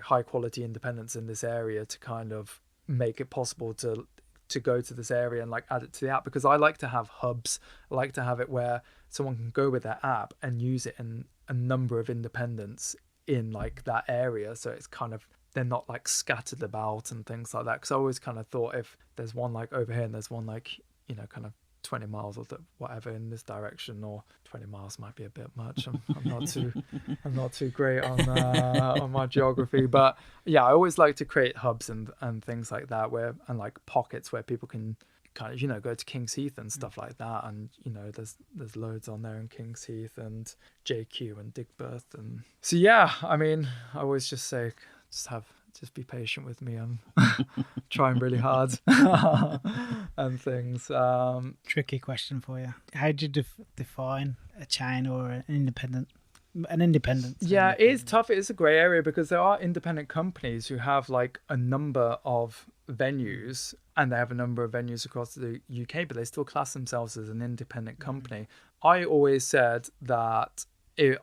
high quality independents in this area to kind of make it possible to go to this area and like add it to the app? Because I like to have hubs. I like to have it where someone can go with their app and use it in a number of independents in like that area, so it's kind of, they're not like scattered about and things like that. Because I always kind of thought, if there's one like over here and there's one like kind of 20 miles or whatever in this direction, or 20 miles might be a bit much. I'm not too great on my geography, but yeah, I always like to create hubs and things like that, and like pockets where people can kind of go to King's Heath and stuff like that. And there's loads on there in King's Heath and JQ and Digbirth. And so yeah, I mean, I always just say, just be patient with me. I'm trying really hard and things. Tricky question for you. How do you define a chain or an independent? An independent. Yeah, it is tough. It is a grey area, because there are independent companies who have like a number of venues, and they have a number of venues across the UK, but they still class themselves as an independent company. I always said that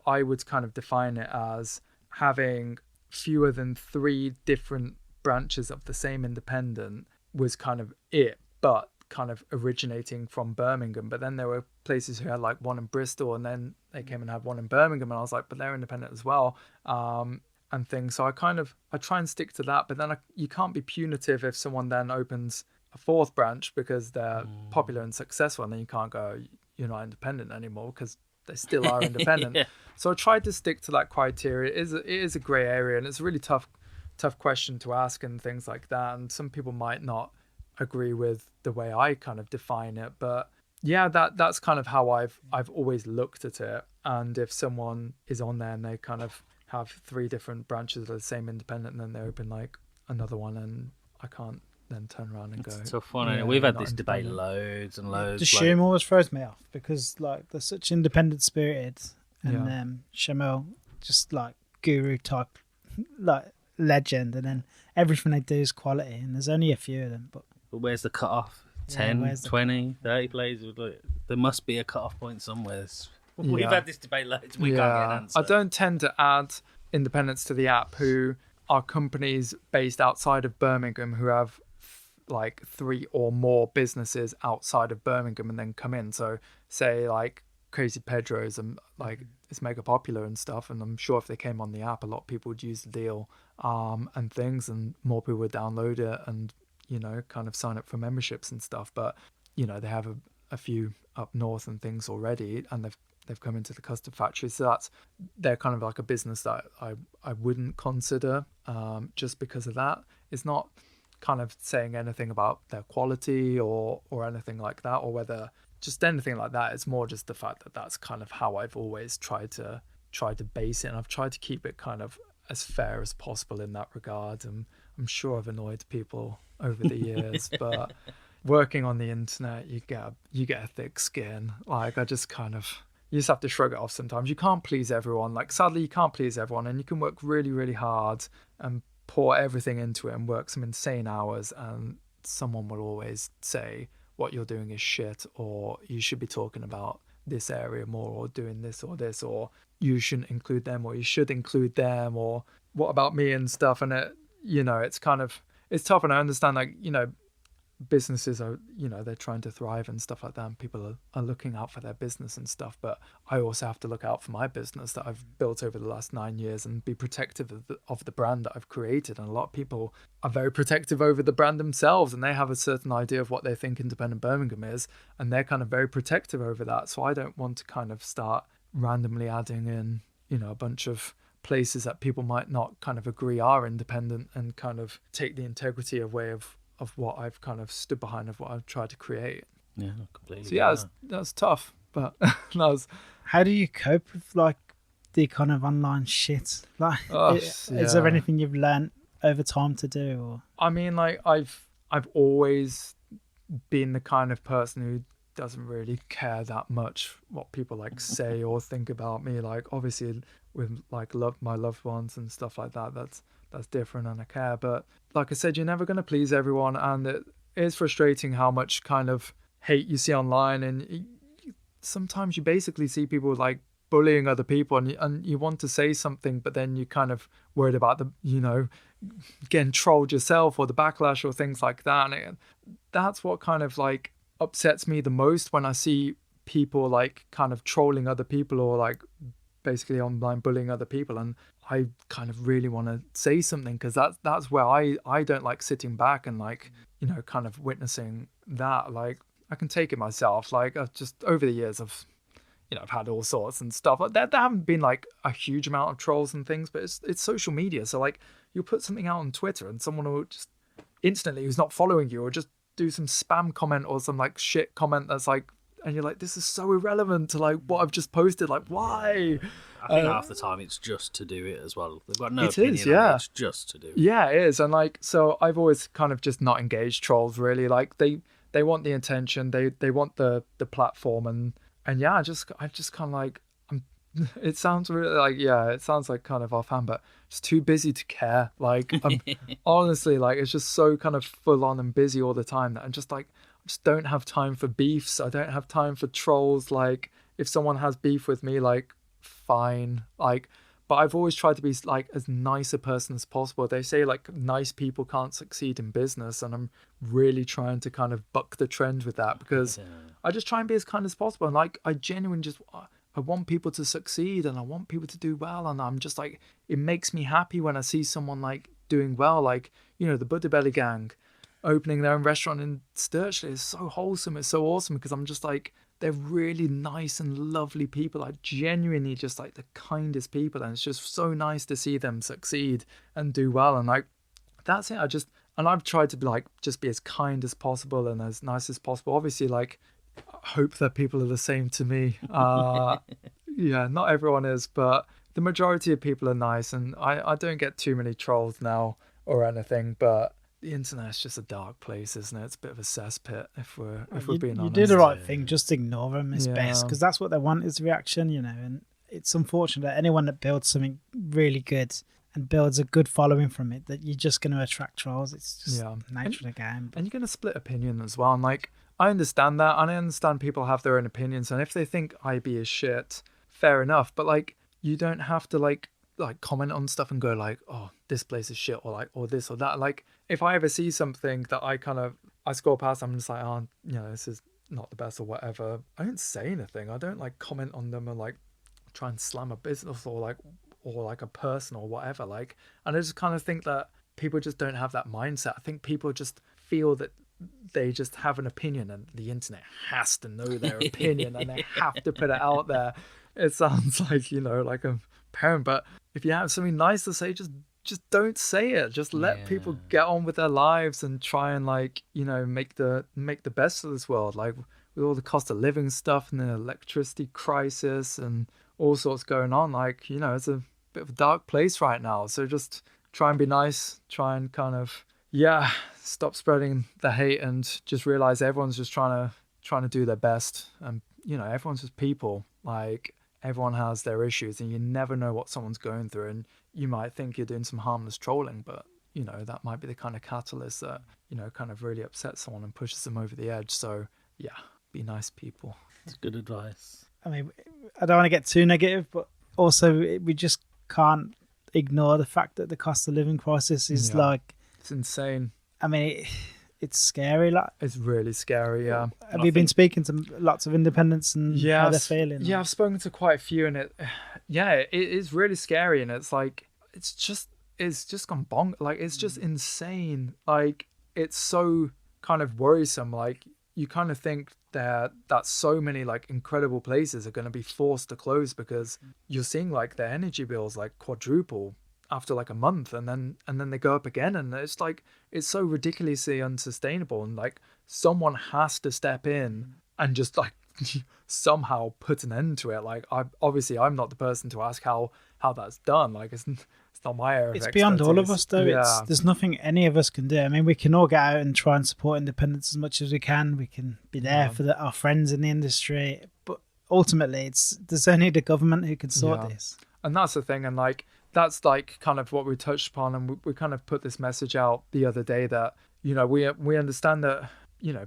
I would kind of define it as having fewer than 3 different branches of the same independent was kind of it, but kind of originating from Birmingham. But then there were places who had like one in Bristol, and then they came and had one in Birmingham, and I was like, but they're independent as well, and things. So I try and stick to that. But then you can't be punitive if someone then opens a 4th branch because they're popular and successful, and then you can't go, you're not independent anymore, because they still are independent. Yeah. So I tried to stick to that criteria. It is a grey area, and it's a really tough question to ask and things like that. And some people might not agree with the way I kind of define it, but yeah, that's kind of how I've always looked at it. And if someone is on there and they kind of have 3 different branches of the same independent, and then they open like another one, and I can't then turn around and go. It's tough one. Yeah, we've had this debate loads and loads. The Shum always throws me off, because like they're such independent spirited, and Shamel just like guru type, like legend, and then everything they do is quality, and there's only a few of them. But where's the cut off? 10, where's the 20, 30 plays. There must be a cut-off point somewhere. We've Yeah. had this debate loads. We can't get an answer. I don't tend to add independents to the app who are companies based outside of Birmingham who have like 3 or more businesses outside of Birmingham and then come in. So say like Crazy Pedro's and like it's mega popular and stuff, and I'm sure if they came on the app a lot of people would use the deal and things, and more people would download it and kind of sign up for memberships and stuff. But they have a few up north and things already, and they've come into the custard factory, so they're kind of like a business that I wouldn't consider just because of that. It's not kind of saying anything about their quality or anything like that, or whether just anything like that. It's more just the fact that that's kind of how I've always tried to base it, and I've tried to keep it kind of as fair as possible in that regard. And I'm sure I've annoyed people over the years, but working on the internet, you get a thick skin. Like I just kind of, you just have to shrug it off sometimes. You can't please everyone. Like sadly, you can't please everyone, and you can work really, really hard and pour everything into it and work some insane hours, and someone will always say what you're doing is shit, or you should be talking about this area more, or doing this or this, or you shouldn't include them, or you should include them, or what about me and stuff. And it's kind of, it's tough. And I understand, like, businesses are, they're trying to thrive and stuff like that, and people are looking out for their business and stuff, but I also have to look out for my business that I've built over the last 9 years and be protective of the brand that I've created. And a lot of people are very protective over the brand themselves, and they have a certain idea of what they think Independent Birmingham is, and they're kind of very protective over that. So I don't want to kind of start randomly adding in a bunch of places that people might not kind of agree are independent, and kind of take the integrity away of what I've kind of stood behind, of what I've tried to create. Yeah, completely. So yeah, that's tough, but that was. How do you cope with like the kind of online shit? Like, is there anything you've learned over time to do? Or? I mean, like I've always been the kind of person who doesn't really care that much what people like say or think about me. Like obviously with like my loved ones and stuff like that, that's different, and I care. But like I said, you're never going to please everyone, and it is frustrating how much kind of hate you see online, and sometimes you basically see people like bullying other people, and you want to say something, but then you kind of worried about the getting trolled yourself, or the backlash or things like that. And that's what kind of like upsets me the most, when I see people like kind of trolling other people, or like basically online bullying other people. And I kind of really want to say something, because that's where I don't like sitting back and like kind of witnessing that. Like I can take it myself. Like I've just over the years I've had all sorts and stuff. There haven't been like a huge amount of trolls and things, but it's social media. So like you'll put something out on Twitter and someone will just instantly, who's not following you, or just do some spam comment or some like shit comment that's like, and you're like, this is so irrelevant to like what I've just posted. Like, why? I think half the time it's just to do it as well. They've got no it opinion is, yeah. on it. It's just to do it. Yeah, it is. And like, so I've always kind of just not engaged trolls really. Like they want the attention, they want the platform, and yeah, I just kind of like, it sounds really like, yeah, it sounds like kind of offhand, but just too busy to care. Like I'm honestly, like it's just so kind of full on and busy all the time that I'm just like, I just don't have time for beefs. I don't have time for trolls. Like if someone has beef with me, like fine. Like, but I've always tried to be like as nice a person as possible. They say like nice people can't succeed in business, and I'm really trying to kind of buck the trend with that, because I just try and be as kind as possible. And like I genuinely just, I want people to succeed, and I want people to do well, and I'm just like, it makes me happy when I see someone like doing well. Like the Buddha Belly gang opening their own restaurant in Sturchley is so wholesome. It's so awesome, because I'm just like, they're really nice and lovely people. Like genuinely just like the kindest people, and it's just so nice to see them succeed and do well. And like that's it. I've tried to be like, just be as kind as possible and as nice as possible. Obviously, like I hope that people are the same to me. Yeah, not everyone is, but the majority of people are nice, and I don't get too many trolls now or anything. But the internet's just a dark place, isn't it? It's a bit of a cesspit if we're being honest. You do the right thing, just ignore them. It's best, because that's what they want, is reaction, and it's unfortunate that anyone that builds something really good and builds a good following from it, that you're just going to attract trolls. It's just the nature of the game. And you're going to split opinion as well. And like, I understand that. And I understand people have their own opinions. And if they think IB is shit, fair enough. But like, you don't have to like comment on stuff and go like, oh, this place is shit, or like, or this or that. Like, if I ever see something that I scroll past, I'm just like, oh, this is not the best or whatever. I don't say anything. I don't like comment on them or like try and slam a business or like a person or whatever. Like, and I just kind of think that people just don't have that mindset. I think people just feel that they just have an opinion and the internet has to know their opinion and they have to put it out there. It sounds like, like a parent, but if you have something nice to say, just don't say it. Just let people get on with their lives and try and like, make the best of this world. Like with all the cost of living stuff and the electricity crisis and all sorts going on, like, it's a bit of a dark place right now. So just try and be nice, try and kind of, stop spreading the hate and just realize everyone's just trying to do their best. And, everyone's just people. Like, everyone has their issues and you never know what someone's going through. And you might think you're doing some harmless trolling, but, that might be the kind of catalyst that, kind of really upsets someone and pushes them over the edge. So, be nice people. That's good advice. I mean, I don't want to get too negative, but also we just can't ignore the fact that the cost of living crisis is like... It's insane. I mean, it's scary. Like, it's really scary, yeah. Have you been speaking to lots of independents and how they're feeling? Yeah, I've spoken to quite a few, and it is really scary, and it's like, it's just gone bonk. Like, it's just insane. Like, it's so kind of worrisome. Like, you kind of think that so many like incredible places are going to be forced to close because you're seeing like their energy bills like quadruple after like a month, and then they go up again, and it's like, it's so ridiculously unsustainable, and like someone has to step in and just like somehow put an end to it. Like, I'm not the person to ask how that's done. Like, it's not my area. It's beyond all of us though. Yeah. There's nothing any of us can do. I mean, we can all get out and try and support independence as much as we can. We can be there for our friends in the industry, but ultimately there's only the government who can sort this. And that's the thing, and like that's like kind of what we touched upon, and we kind of put this message out the other day that we understand that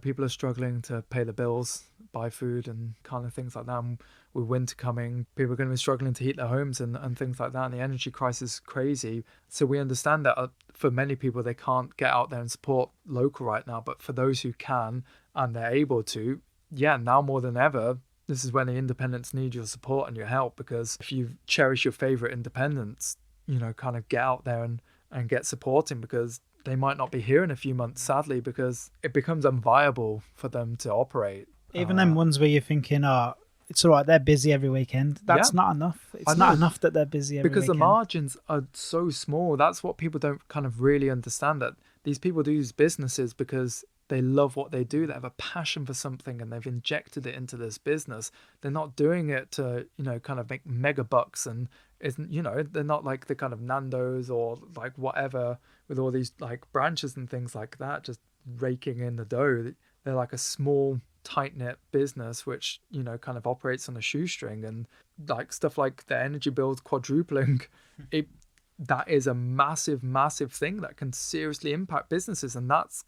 people are struggling to pay the bills, buy food and kind of things like that. And with winter coming, people are going to be struggling to heat their homes and things like that, and the energy crisis is crazy. So we understand that for many people they can't get out there and support local right now, but for those who can and they're able to, now more than ever, this is when the independents need your support and your help, because if you cherish your favorite independents, kind of get out there and get supporting, because they might not be here in a few months, sadly, because it becomes unviable for them to operate. Even them ones where you're thinking, it's all right, they're busy every weekend. That's not enough. It's not enough that they're busy every weekend. Because the margins are so small. That's what people don't kind of really understand, that these people do these businesses because they love what they do. They have a passion for something and they've injected it into this business. They're not doing it to, kind of make mega bucks, and they're not like the kind of Nando's or like whatever with all these like branches and things like that, just raking in the dough. They're like a small, tight-knit business which kind of operates on a shoestring, and like stuff like the energy bills quadrupling, that is a massive thing that can seriously impact businesses, and that's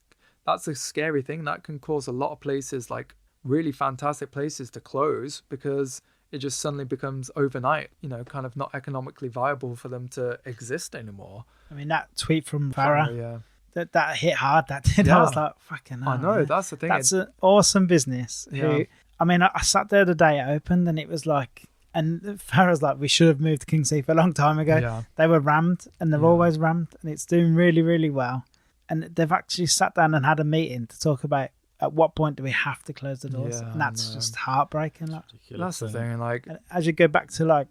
a scary thing. That can cause a lot of places, like really fantastic places, to close because it just suddenly becomes overnight, kind of not economically viable for them to exist anymore. I mean, that tweet from Farah, that hit hard. That did. I was like, fucking hell. I know, that's the thing. That's an awesome business. Who, I mean, I sat there the day it opened, and it was like, and Farah's like, we should have moved to King's Heath a long time ago. Yeah. They were rammed, and they're always rammed, and it's doing really, really well. And they've actually sat down and had a meeting to talk about at what point do we have to close the doors, and that's just heartbreaking. Like, that's the thing. Like, as you go back to like,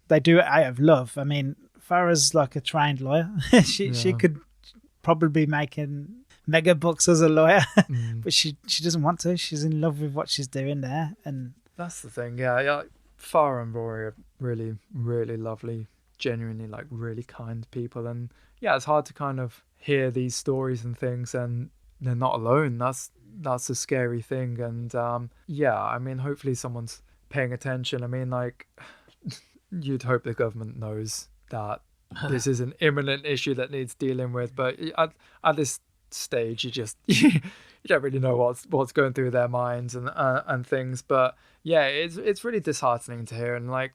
they do it out of love. I mean, Farah's like a trained lawyer. she could probably be making mega bucks as a lawyer, but she doesn't want to. She's in love with what she's doing there, and that's the thing. Yeah. Farah and Rory are really, really lovely, genuinely like really kind people, and it's hard to kind of hear these stories and things, and they're not alone. That's a scary thing, and I mean, hopefully someone's paying attention. I mean, like, you'd hope the government knows that this is an imminent issue that needs dealing with. But at this stage, you just you don't really know what's going through their minds and things. But yeah, it's really disheartening to hear, and like,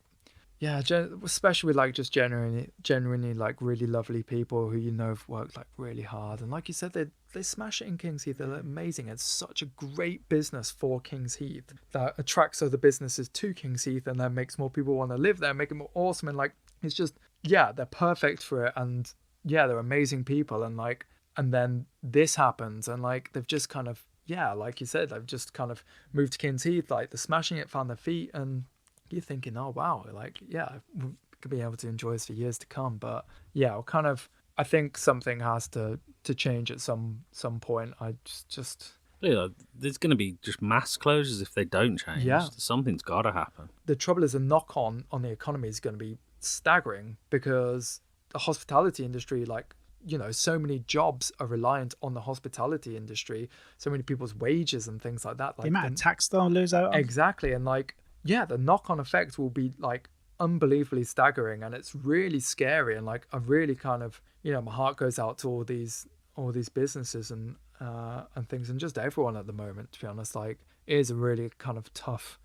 yeah, especially with like just genuinely like really lovely people who have worked like really hard, and like you said, they smash it in King's Heath. They're amazing. It's such a great business for King's Heath that attracts other businesses to King's Heath, and then makes more people want to live there, make it more awesome. And like, it's just, yeah, they're perfect for it, and yeah, they're amazing people. And like, and then this happens, and like they've just kind of, yeah, like you said, they've just kind of moved to King's Heath, like they're smashing it, found their feet, and you're thinking, oh wow, like, yeah, we could be able to enjoy this for years to come. But yeah, kind of, I think something has to change at some point. I just yeah, there's going to be just mass closures if they don't change. Yeah, something's got to happen. The trouble is, the knock on the economy is going to be staggering, because the hospitality industry, like, so many jobs are reliant on the hospitality industry, so many people's wages and things like that. Like, the amount of tax they'll lose out on. Exactly. And like, yeah, the knock-on effect will be like unbelievably staggering, and it's really scary. And like, I really kind of, my heart goes out to all these businesses and things, and just everyone at the moment, to be honest. Like, it is a really kind of tough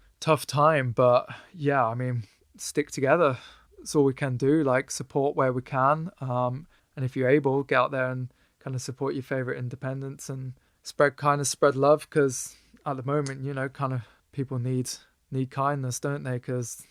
time. But yeah, I mean, stick together. That's all we can do. Like, support where we can, and if you're able, get out there and kind of support your favorite independents and spread kindness, spread love, because at the moment, kind of people need kindness, don't they? Because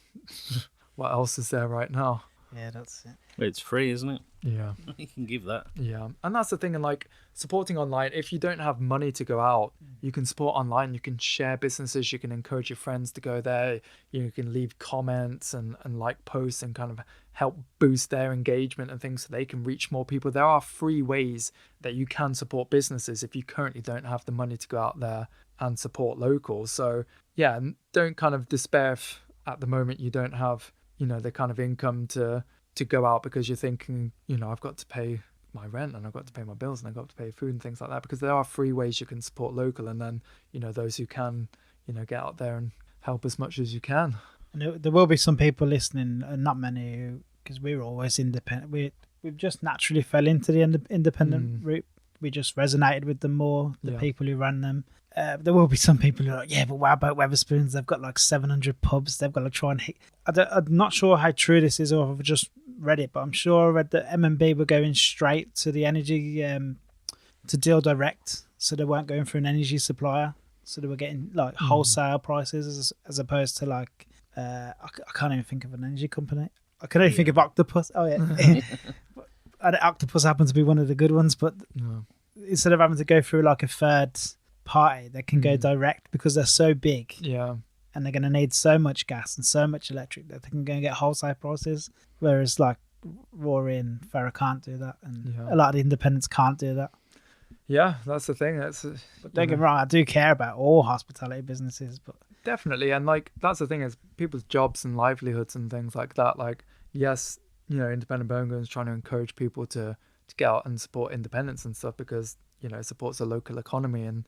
what else is there right now? Yeah, that's it. It's free, isn't it? Yeah. You can give that. Yeah. And that's the thing. And like, supporting online, if you don't have money to go out, you can support online. You can share businesses. You can encourage your friends to go there. You can leave comments and like posts and kind of help boost their engagement and things, so they can reach more people. There are free ways that you can support businesses if you currently don't have the money to go out there and support locals. So yeah, don't kind of despair if at the moment you don't have, the kind of income to go out, because you're thinking, I've got to pay my rent and I've got to pay my bills and I've got to pay food and things like that. Because there are free ways you can support local, and then, those who can, get out there and help as much as you can. And there will be some people listening, and not many, because we're always independent. We've just naturally fell into the independent route. We just resonated with them more, the people who ran them. There will be some people who are like, yeah, but what about Wetherspoons? They've got like 700 pubs. They've got to try and hit. I'm not sure how true this is, or if I've just read it, but I'm sure I read that M&B were going straight to the energy, to deal direct. So they weren't going through an energy supplier. So they were getting like wholesale prices as opposed to like, I can't even think of an energy company. I can only think of Octopus. Oh, yeah. Octopus happens to be one of the good ones, but instead of having to go through like a third party, they can go direct, because they're so big. Yeah. And they're going to need so much gas and so much electric that they can go and get wholesale prices. Whereas like Rory and Farah can't do that. And a lot of the independents can't do that. Yeah, that's the thing. But don't get me wrong, I do care about all hospitality businesses, but definitely. And like, that's the thing, is people's jobs and livelihoods and things like that. Like, yes, Independent Birmingham is trying to encourage people to get out and support independence and stuff, because it supports the local economy and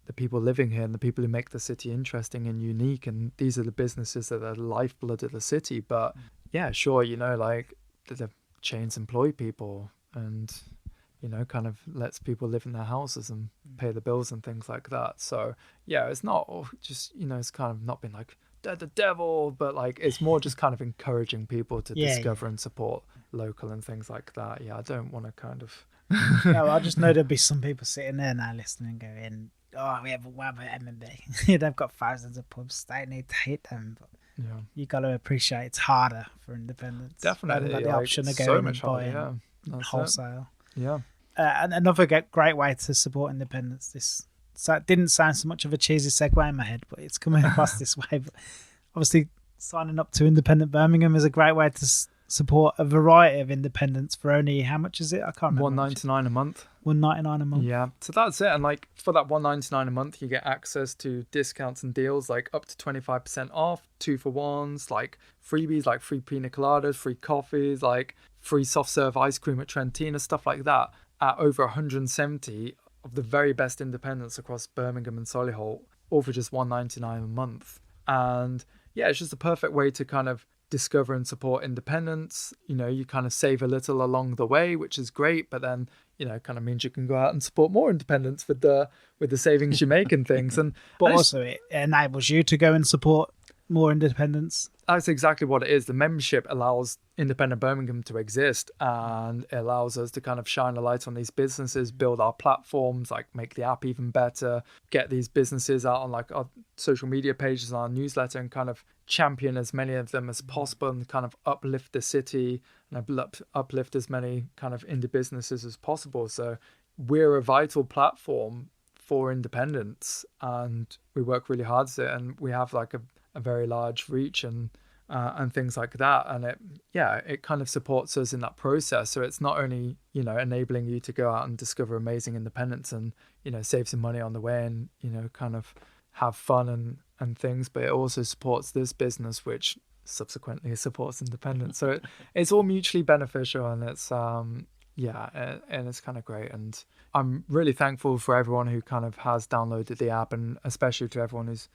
the people living here and the people who make the city interesting and unique, and these are the businesses that are the lifeblood of the city. But yeah, sure, like the chains employ people and kind of lets people live in their houses and pay the bills and things like that. So yeah, it's not just it's kind of not been like the devil, but like it's more just kind of encouraging people to discover and support local and things like that. I don't want to kind of no, I just know there'll be some people sitting there now listening and going, oh, we have a web at M&B. They've got thousands of pubs. They need to hit them. But you got to appreciate it's harder for independents. Definitely. Got the option of going and buying wholesale. Yeah. And another great way to support independents. So it didn't sound so much of a cheesy segue in my head, but it's coming across this way. But obviously, signing up to Independent Birmingham is a great way to support a variety of independents for only, how much is it? I can't remember. $1.99 a month. $1.99 a month. Yeah, so that's it. And like, for that $1.99 a month, you get access to discounts and deals, like up to 25% off, 2-for-1s, like freebies, like free pina coladas, free coffees, like free soft serve ice cream at Trentina, stuff like that, at over 170 of the very best independents across Birmingham and Solihull, all for just $1.99 a month. And yeah, it's just a perfect way to kind of discover and support independence. You kind of save a little along the way, which is great, but then kind of means you can go out and support more independence with the savings you make and things. But also it enables you to go and support more independence. That's exactly what it is. The membership allows Independent Birmingham to exist, and it allows us to kind of shine a light on these businesses, build our platforms, like make the app even better, get these businesses out on like our social media pages, our newsletter, and kind of champion as many of them as possible, and kind of uplift the city and uplift as many kind of indie businesses as possible. So we're a vital platform for independence, and we work really hard at it, and we have like a very large reach and things like that, and it kind of supports us in that process. So it's not only enabling you to go out and discover amazing independence and save some money on the way and kind of have fun and things, but it also supports this business, which subsequently supports independence. So it's all mutually beneficial, and it's and it's kind of great. And I'm really thankful for everyone who kind of has downloaded the app, and especially to everyone who's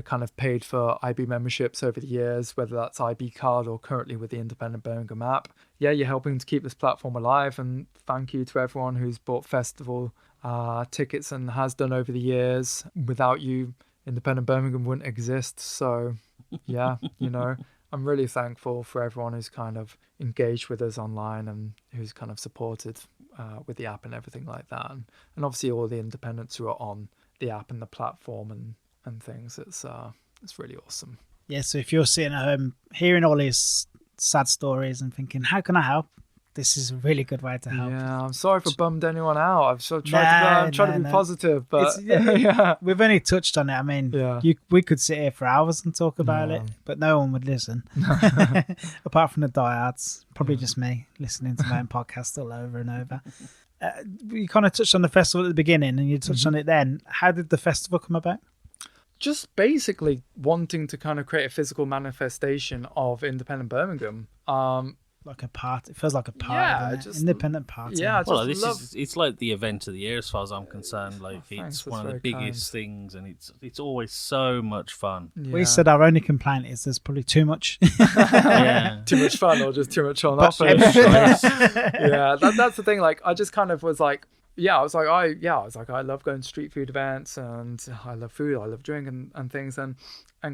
kind of paid for IB memberships over the years, whether that's IB card or currently with the Independent Birmingham app. Yeah, you're helping to keep this platform alive, and thank you to everyone who's bought festival tickets and has done over the years. Without you, Independent Birmingham wouldn't exist. So yeah, I'm really thankful for everyone who's kind of engaged with us online and who's kind of supported with the app and everything like that. And obviously all the independents who are on the app and the platform and things. It's really awesome. Yeah, so if you're sitting at home hearing all these sad stories and thinking, how can I help? This is a really good way to help. Yeah, I'm sorry if I bummed anyone out. I've sort of tried to be positive, but yeah. We've only touched on it. I mean, we could sit here for hours and talk about it, but no one would listen. Apart from the diehards, probably just me listening to my own podcast all over and over. You kind of touched on the festival at the beginning, and you touched on it then. How did the festival come about? Just basically wanting to kind of create a physical manifestation of Independent Birmingham. Like a party. It feels like a party. Yeah, independent party. Yeah, it's like the event of the year as far as I'm concerned. Like it's one of the biggest things, and it's always so much fun. Yeah. We said our only complaint is there's probably too much. Too much fun, or just too much on offer. Yeah, that's the thing. Like I just kind of was like, I was like, I love going to street food events, and I love food, I love drink and things, and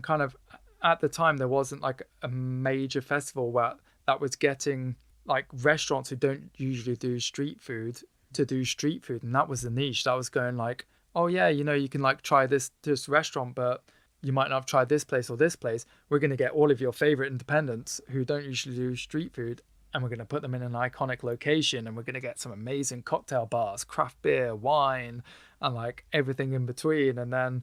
kind of at the time there wasn't like a major festival where that was getting like restaurants who don't usually do street food to do street food, and that was the niche. That was going like, oh yeah, you can like try this restaurant, but you might not have tried this place or this place. We're going to get all of your favorite independents who don't usually do street food, and we're going to put them in an iconic location, and we're going to get some amazing cocktail bars, craft beer, wine, and like everything in between. And then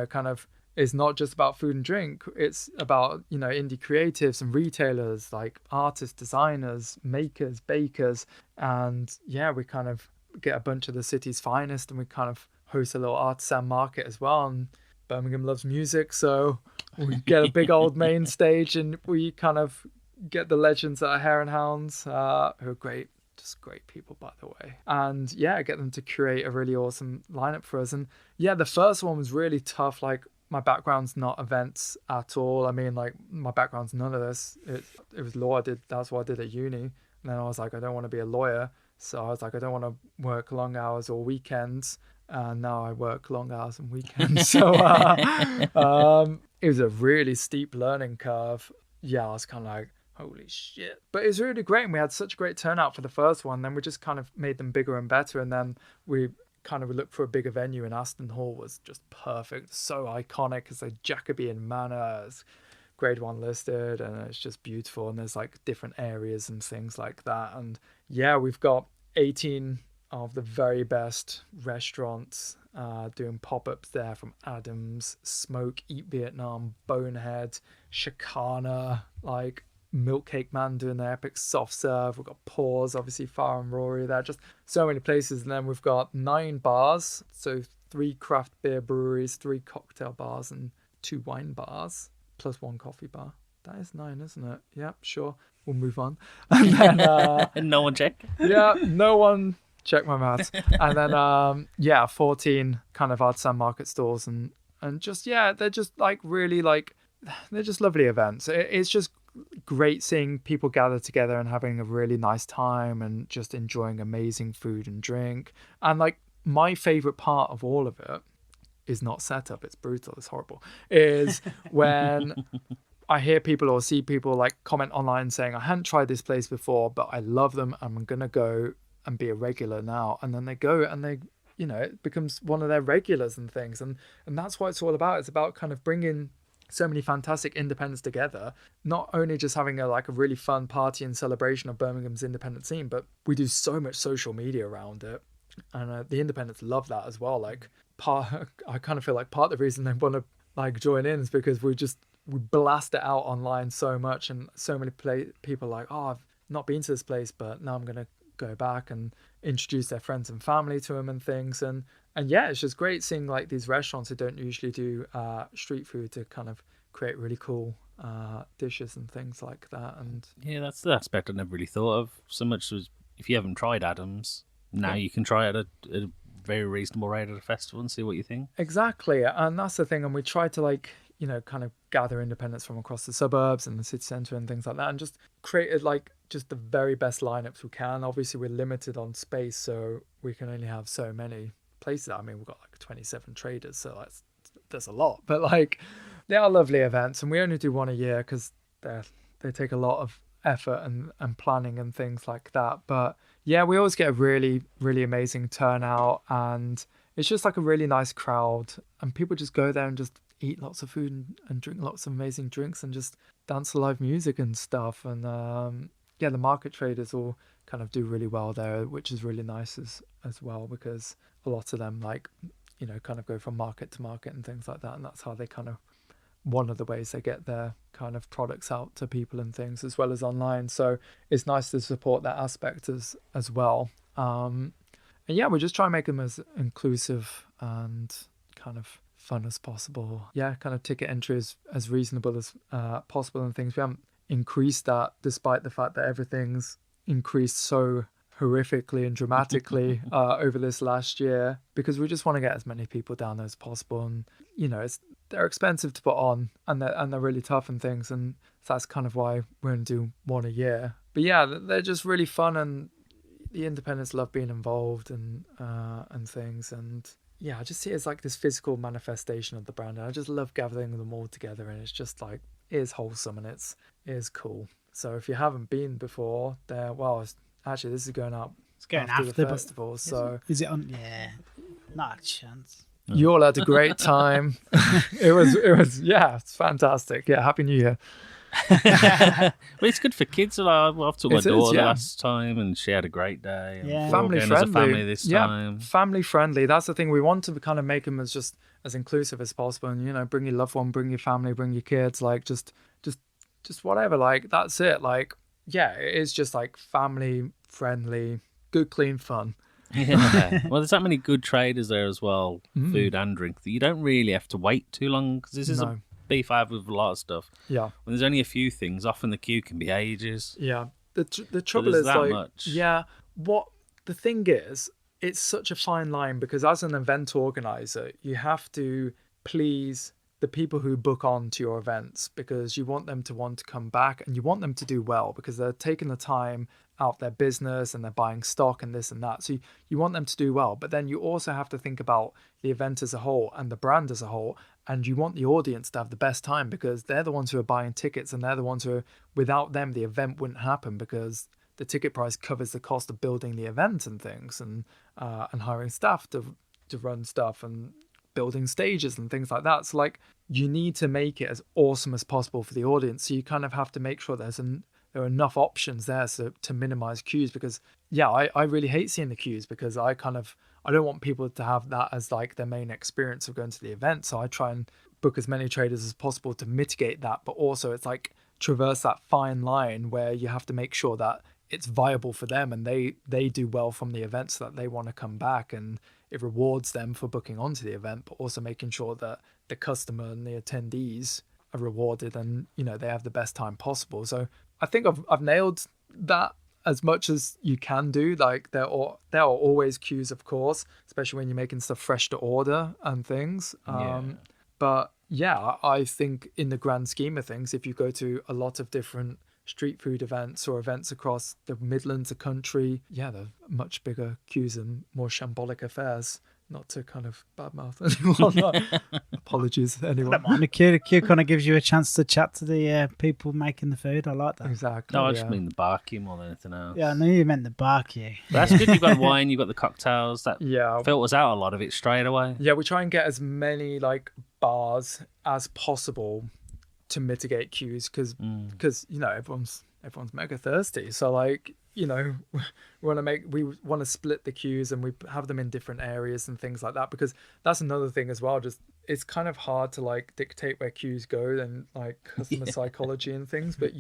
kind of it's not just about food and drink. It's about, indie creatives and retailers, like artists, designers, makers, bakers. And we kind of get a bunch of the city's finest, and we kind of host a little artisan market as well. And Birmingham loves music, so we get a big old main stage, and we kind of get the legends that are Hare and Hounds, who are great. Just great people, by the way. And get them to curate a really awesome lineup for us. And the first one was really tough. Like, my background's not events at all. I mean, like, my background's none of this. It was law. That's what I did at uni. And then I was like, I don't want to be a lawyer. So I was like, I don't want to work long hours or weekends. And now I work long hours and weekends. So it was a really steep learning curve. I was kind of like, holy shit. But it was really great. And we had such a great turnout for the first one. Then we just kind of made them bigger and better. And then we kind of looked for a bigger venue, and Aston Hall was just perfect. So iconic. It's a Jacobean manor. It's grade 1 listed, and it's just beautiful. And there's like different areas and things like that. And we've got 18 of the very best restaurants doing pop-ups there, from Adams, Smoke, Eat Vietnam, Bonehead, Chicana, like Milk Cake Man doing their epic soft serve. We've got Paws, obviously, Far and Rory there, just so many places. And then we've got 9 bars, so 3 craft beer breweries, 3 cocktail bars, and 2 wine bars, plus 1 coffee bar. That is 9, isn't it? Yeah, sure. We'll move on. And then no one check. No one check my maths. And then 14 kind of artisan market stores, and just they're just like really like, they're just lovely events. It's just great seeing people gather together and having a really nice time and just enjoying amazing food and drink. And like my favorite part of all of it is not setup. It's brutal. It's horrible. Is when I hear people or see people like comment online saying, I hadn't tried this place before, but I love them. I'm going to go and be a regular now. And then they go and they, you know, it becomes one of their regulars and things. And that's what it's all about. It's about kind of bringing so many fantastic independents together, not only just having a really fun party and celebration of Birmingham's independent scene, but we do so much social media around it. And the independents love that as well. Like I kind of feel like part of the reason they want to like join in is because we blast it out online so much, and so many people are like, oh, I've not been to this place, but now I'm going to go back and introduce their friends and family to them and things. And yeah, it's just great seeing like these restaurants who don't usually do street food to kind of create really cool dishes and things like that. And yeah, that's the aspect I never really thought of so much. Was if you haven't tried Adams, now you can try it at a very reasonable rate at a festival and see what you think. Exactly. And that's the thing. And we try to like, you know, kind of gather independents from across the suburbs and the city centre and things like that, and just created like just the very best lineups we can. Obviously we're limited on space, so we can only have so many places. I mean, we've got like 27 traders, so that's a lot, but like they are lovely events, and we only do one a year because they take a lot of effort and planning and things like that. But yeah, we always get a really, really amazing turnout, and it's just like a really nice crowd, and people just go there and just eat lots of food and drink lots of amazing drinks and just dance to live music and stuff. And yeah, the market traders all kind of do really well there, which is really nice as well, because a lot of them like, you know, kind of go from market to market and things like that, and that's how they kind of, one of the ways they get their kind of products out to people and things, as well as online. So it's nice to support that aspect as well. And yeah, we just try and make them as inclusive and kind of fun as possible. Yeah, kind of ticket entry as reasonable as possible and things. We haven't increased that despite the fact that everything's increased so horrifically and dramatically over this last year, because we just want to get as many people down there as possible. And you know, they're expensive to put on, and they're really tough and things, and that's kind of why we're going to do one a year. But yeah, they're just really fun, and the independents love being involved and things. And yeah, I just see it as like this physical manifestation of the brand, and I just love gathering them all together, and it's just like, it is wholesome and it is cool. So if you haven't been before there, well, actually this is going up after the festival, so is it on? Yeah, not a chance. You all had a great time. it was yeah, it's fantastic. Yeah, happy New Year. Well, it's good for kids. I've took my daughter last time, and she had a great day. Yeah, family friendly. As a family this time. Family friendly. That's the thing. We want to kind of make them as inclusive as possible, and you know, bring your loved one, bring your family, bring your kids. Like just whatever. Like that's it. Like yeah, it is just like family friendly, good, clean fun. Yeah. Well, there's that many good traders there as well, food and drink, that you don't really have to wait too long, because this is a beef I have with a lot of stuff. Yeah. When there's only a few things, often the queue can be ages. Yeah. The trouble is like much. Yeah. What the thing is, it's such a fine line, because as an event organizer, you have to please the people who book on to your events, because you want them to want to come back, and you want them to do well, because they're taking the time out their business and they're buying stock and this and that. So you want them to do well, but then you also have to think about the event as a whole and the brand as a whole, and you want the audience to have the best time, because they're the ones who are buying tickets, and they're the ones who, without them, the event wouldn't happen, because the ticket price covers the cost of building the event and things, and hiring staff to run stuff and building stages and things like that. So like, you need to make it as awesome as possible for the audience. So you kind of have to make sure there are enough options there to minimize queues, because yeah, I really hate seeing the queues, because I don't want people to have that as like their main experience of going to the event. So I try and book as many traders as possible to mitigate that, but also it's like traverse that fine line where you have to make sure that it's viable for them, and they do well from the event, so that they want to come back, and it rewards them for booking onto the event, but also making sure that the customer and the attendees are rewarded, and you know, they have the best time possible. So I think I've nailed that as much as you can do. Like there are always queues, of course, especially when you're making stuff fresh to order and things. But yeah, I think in the grand scheme of things, if you go to a lot of different street food events or events across the Midlands of country, yeah, they're much bigger queues and more shambolic affairs. Not to kind of badmouth anyone. Apologies, I anyone. don't mind. The queue kind of gives you a chance to chat to the people making the food. I like that. Exactly. No, I just mean the bar queue more than anything else. Yeah, I knew you meant the bar queue. But that's good. You've got the wine, you've got the cocktails. That Yeah. filters out a lot of it straight away. Yeah, we try and get as many like bars as possible to mitigate queues because you know everyone's mega thirsty. So like, you know, we want to split the queues and we have them in different areas and things like that, because that's another thing as well. Just it's kind of hard to like dictate where queues go and like customer psychology and things, but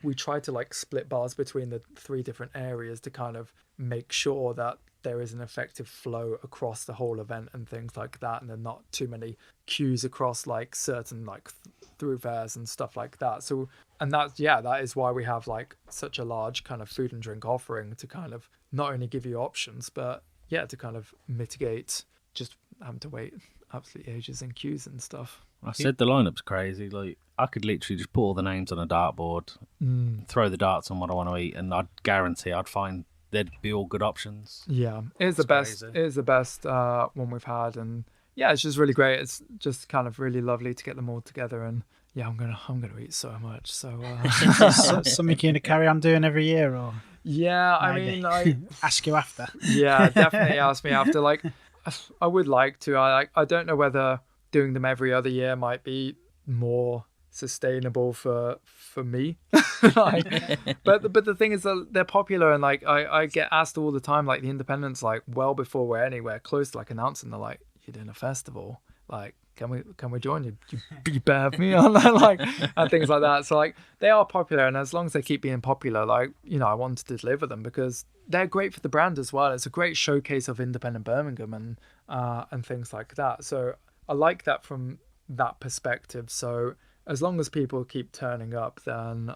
we try to like split bars between the 3 different areas to kind of make sure that there is an effective flow across the whole event and things like that, and there are not too many queues across like certain like thoroughfares and stuff like that. So, and that is why we have like such a large kind of food and drink offering, to kind of not only give you options, but yeah, to kind of mitigate just having to wait absolutely ages in queues and stuff. I said the lineup's crazy. Like, I could literally just put all the names on a dartboard, throw the darts on what I want to eat, and I'd guarantee I'd find there'd be all good options. Yeah, it is the best. Crazy. It is the best one we've had, and yeah, it's just really great. It's just kind of really lovely to get them all together, and yeah, I'm gonna eat so much. So Something you're going to carry on doing every year, or yeah, I maybe. mean, like, ask you after. yeah, definitely ask me after. Like, I would like to. I don't know whether doing them every other year might be more sustainable for me. Like, but the thing is that they're popular, and like I get asked all the time, like the independents, like well before we're anywhere close to like announcing, they're like, you're doing a festival, like can we join you? You better have me on that, like, and things like that. So like they are popular, and as long as they keep being popular, like, you know, I want to deliver them because they're great for the brand as well. It's a great showcase of independent Birmingham and things like that. So I like that from that perspective. So as long as people keep turning up, then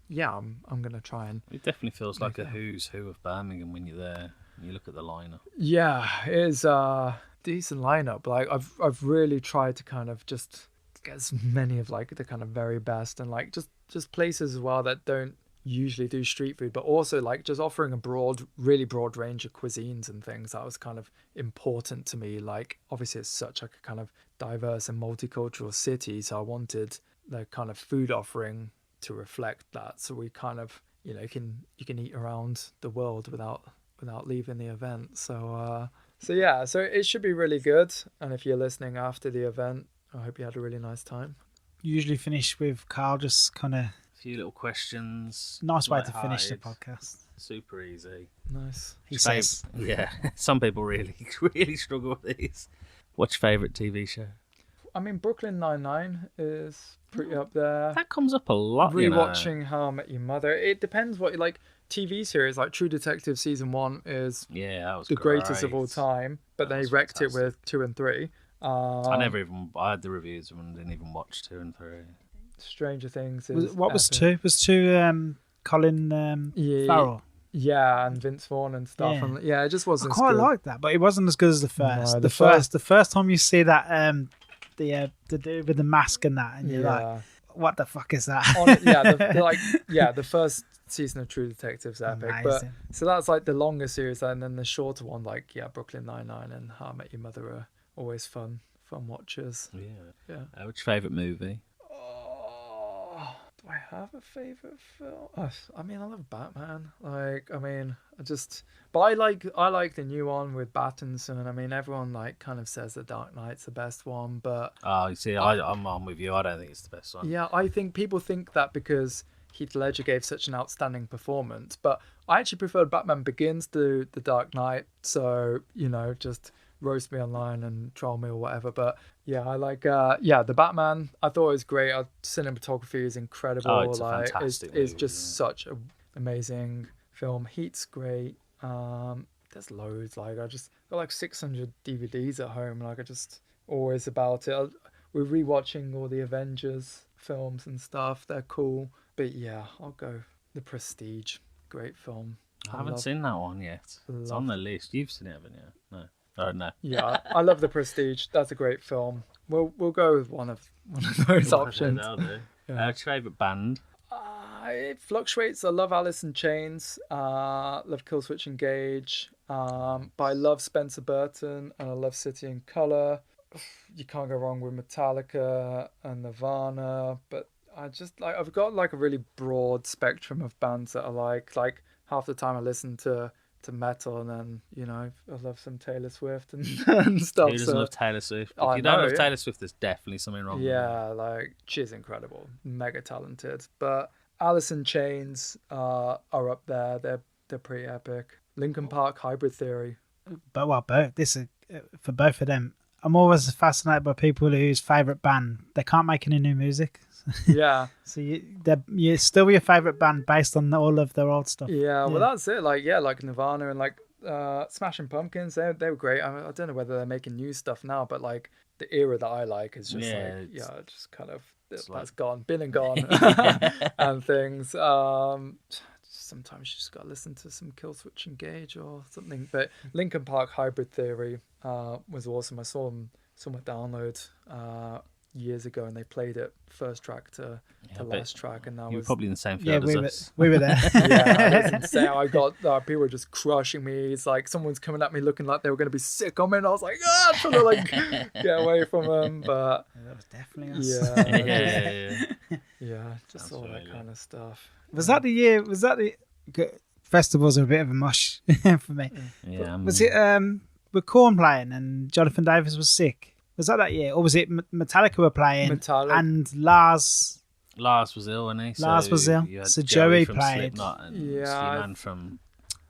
yeah, I'm gonna try and. It definitely feels like a who's who of Birmingham when you're there and you look at the lineup. Yeah, it is a decent lineup. Like I've really tried to kind of just get as many of like the kind of very best, and like just places as well that don't usually do street food, but also like just offering a really broad range of cuisines and things. That was kind of important to me. Like obviously it's such like a kind of diverse and multicultural city, so I wanted the kind of food offering to reflect that. So we kind of, you know, you can eat around the world without leaving the event. So yeah, so it should be really good. And if you're listening after the event, I hope you had a really nice time. Usually finish with Carl just kind of. Few little questions. Nice way to finish the light-hearted, podcast. Super easy. Nice. He says. Yeah, some people really struggle with these. What's your favourite TV show? I mean, Brooklyn Nine-Nine is pretty up there. That comes up a lot. Rewatching How I Met Your Mother. It depends what you like. TV series like True Detective season 1 is that was the greatest of all time, but they wrecked it with 2 and 3. I had the reviews and didn't even watch 2 and 3. Stranger Things is What was epic. 2? Was 2 Colin Farrell? Yeah, and Vince Vaughn and stuff. Yeah. And yeah, it just wasn't I quite as good. like that, but it wasn't as good as the first. No, the first time you see that the dude with the mask and that, and you're like, what the fuck is that? The first season of True Detective's epic. Amazing. But so that's like the longer series, and then the shorter one, like Brooklyn Nine-Nine and How I Met Your Mother are always fun watches. Yeah. What's your favourite movie? Do I have a favourite film? I mean, I love Batman. Like, I mean, but I like the new one with Pattinson. I mean, everyone like kind of says the Dark Knight's the best one, but you see, I'm with you. I don't think it's the best one. Yeah, I think people think that because Heath Ledger gave such an outstanding performance, but I actually preferred Batman Begins to The Dark Knight. So, you know, just roast me online and troll me or whatever. But yeah, I like the Batman. I thought it was great. Cinematography is incredible. Oh, it's a fantastic it's movie, just such an amazing film. Heat's great. There's loads. Like I just got like 600 DVDs at home. Like I just always about it. We're rewatching all the Avengers films and stuff. They're cool. But yeah, I'll go The Prestige. Great film. I haven't seen that one yet. It's on the list. You've seen it, haven't you? No. Oh, no. Yeah, I love The Prestige. That's a great film. we'll go with one of those options. That'll do. Yeah. What's your favourite band? It fluctuates. I love Alice in Chains. Love Killswitch Engage. But I love Spencer Burton and I love City and Colour. You can't go wrong with Metallica and Nirvana. But I've got like a really broad spectrum of bands that I like. Like half the time I listen to metal, and then I love some Taylor Swift and, and stuff. Who doesn't love Taylor Swift? If I you don't know, love yeah. Taylor Swift, there's definitely something wrong. Yeah, like she's incredible, mega talented. But Alice in Chains are up there. They're pretty epic. Linkin Park, Hybrid Theory. But this is for both of them. I'm always fascinated by people whose favourite band they can't make any new music. Yeah. So you're still your favourite band based on all of their old stuff. Yeah, well that's it. Like Nirvana and like Smashing Pumpkins, they were great. I don't know whether they're making new stuff now, but like the era that I like is just just kind of that's gone, been and gone, and things. Sometimes you just got to listen to some Killswitch Engage or something. But Linkin Park Hybrid Theory was awesome. I saw my download years ago, and they played it first track to last track, and that you were was probably in the same field as us. We were there. Yeah, it was insane. I got people were just crushing me. It's like someone's coming at me looking like they were going to be sick on me, and I was like, trying to like get away from them. But that was definitely us. Just all that kind of stuff. Was that the year? Was that the festivals are a bit of a mush for me? Yeah. Was it with Korn playing and Jonathan Davis was sick? Was that year, or was it Metallica were playing and Lars was ill, wasn't he? Lars was ill. You had So Joey Joey from played. Slipknot and Ski-Man from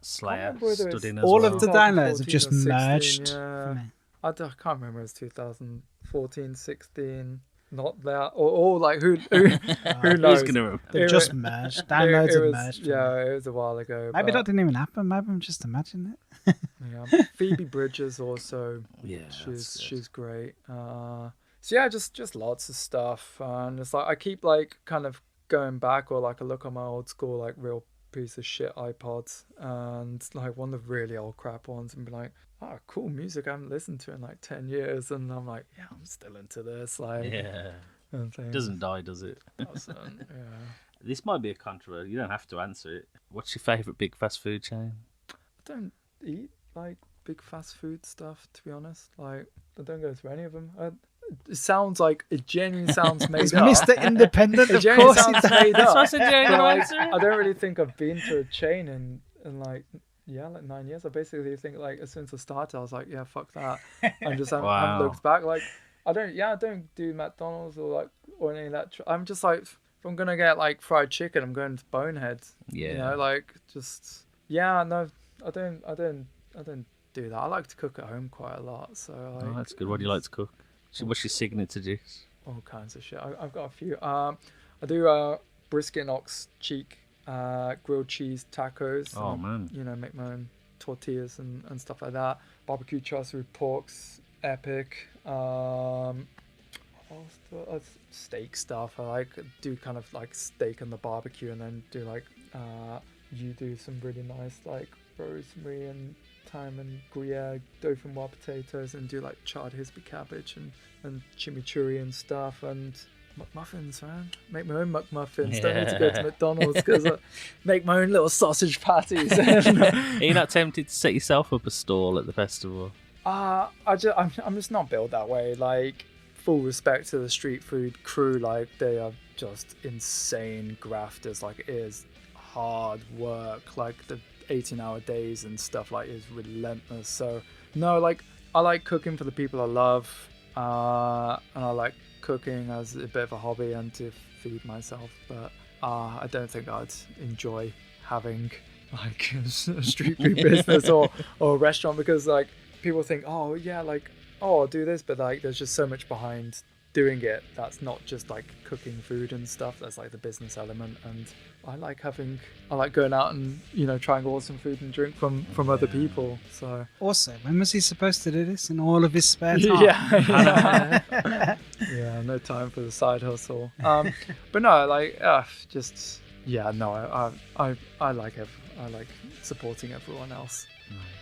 Slayer stood in as all well. of the downloads have just 2016, merged yeah. for me. I can't remember. It was 2014, 16. Not that, or like who knows? Who's gonna remember? They've just merged. Downloads have merged. Yeah, it was a while ago. Maybe but, that didn't even happen. Maybe I'm just imagining it. Yeah. Phoebe Bridgers also. Yeah, she's great. So yeah, just lots of stuff, and it's like I keep like kind of going back, or like I look on my old school like real piece of shit iPods, and like one of the really old crap ones, and be like, cool music I haven't listened to in like 10 years, and I'm like, yeah, I'm still into this, like, and things. Doesn't die, does it? Doesn't, yeah. This might be a controversy. You don't have to answer it. What's your favourite big fast food chain? I don't eat like big fast food stuff, to be honest. Like, I don't go to any of them. It sounds like it genuinely sounds made up. Mr. Independent, It of genuinely course. sounds made up. That's what I said, But, like, answer. I don't really think I've been to a chain in like 9 years. I basically think like as soon as I started, I was like, yeah, fuck that. I just haven't looked back. Like I don't do McDonald's or any of that. I'm just like, if I'm gonna get like fried chicken, I'm going to Bonehead. Yeah. You know, like just no, I don't do that. I like to cook at home quite a lot. So like, that's good. What do you like to cook? What's your signature dish? All kinds of shit. I've got a few. I do brisket and ox cheek, grilled cheese tacos. Oh man. Make my own tortillas and stuff like that. Barbecue char-siu pork's epic. Steak stuff. I like do kind of like steak on the barbecue, and then do like you do some really nice like rosemary and thyme and Gruyere dauphinoise potatoes, and do like charred Hisby cabbage and chimichurri and stuff, and McMuffins, man. Make my own McMuffins. Don't need to go to McDonald's because I make my own little sausage patties. Are you not tempted to set yourself up a stall at the festival? I'm just not built that way. Like, full respect to the street food crew. Like, they are just insane grafters. Like, it is hard work. Like, the 18-hour days and stuff like is relentless. So no, like, I like cooking for the people I love, and I like cooking as a bit of a hobby and to feed myself, but I don't think I'd enjoy having like a street food business or a restaurant, because like people think, I'll do this, but like there's just so much behind doing it that's not just like cooking food and stuff. That's like the business element, and I like going out and trying awesome food and drink from other people. So also, when was he supposed to do this? In all of his spare time? Yeah, no time for the side hustle. But no, like I like supporting everyone else.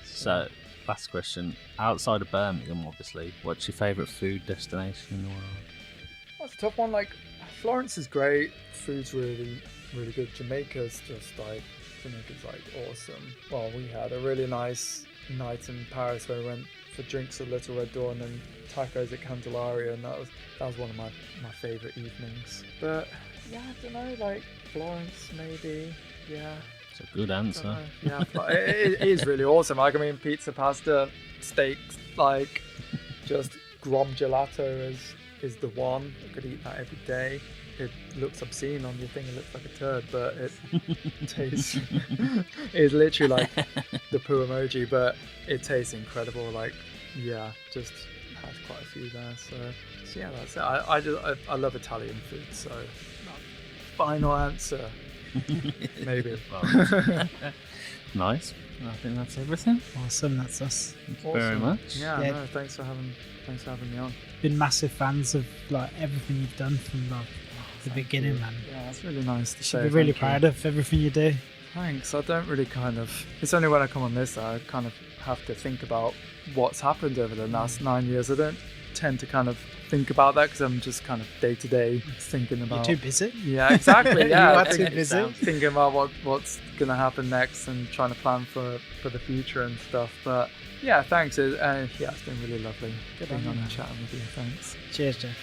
So last question. Outside of Birmingham, obviously, what's your favourite food destination in the world? That's a tough one. Like, Florence is great. Food's really, really good. Jamaica's like awesome. Well, we had a really nice night in Paris where we went for drinks at Little Red Door and then tacos at Candelaria, and that was one of my favourite evenings. But yeah, I don't know, like Florence maybe. Yeah. It's a good answer. Yeah, it is really awesome. Like, I mean, pizza, pasta, steaks, like just Grom gelato is the one. I could eat that every day. It looks obscene on your thing. It looks like a turd, but it tastes. It's literally like the poo emoji, but it tastes incredible. Like, yeah, just had quite a few there. So yeah, that's it. I love Italian food. So final answer, maybe. Nice. I think that's everything. Awesome, that's us. Thank you very much. Yeah, no, thanks for having me on. Been massive fans of like everything you've done from like the beginning, man. Yeah, that's really nice to You say. should be really proud of everything you do. Thanks. I don't really it's only when I come on this that I kind of have to think about what's happened over the last 9 years. I don't tend to kind of think about that because I'm just kind of day to day thinking about. You're too busy. Yeah, exactly. Yeah, You are too busy. Thinking about what's gonna happen next and trying to plan for the future and stuff. But yeah, thanks. It's been really lovely being on and chatting with you. Thanks. Cheers, Jeff.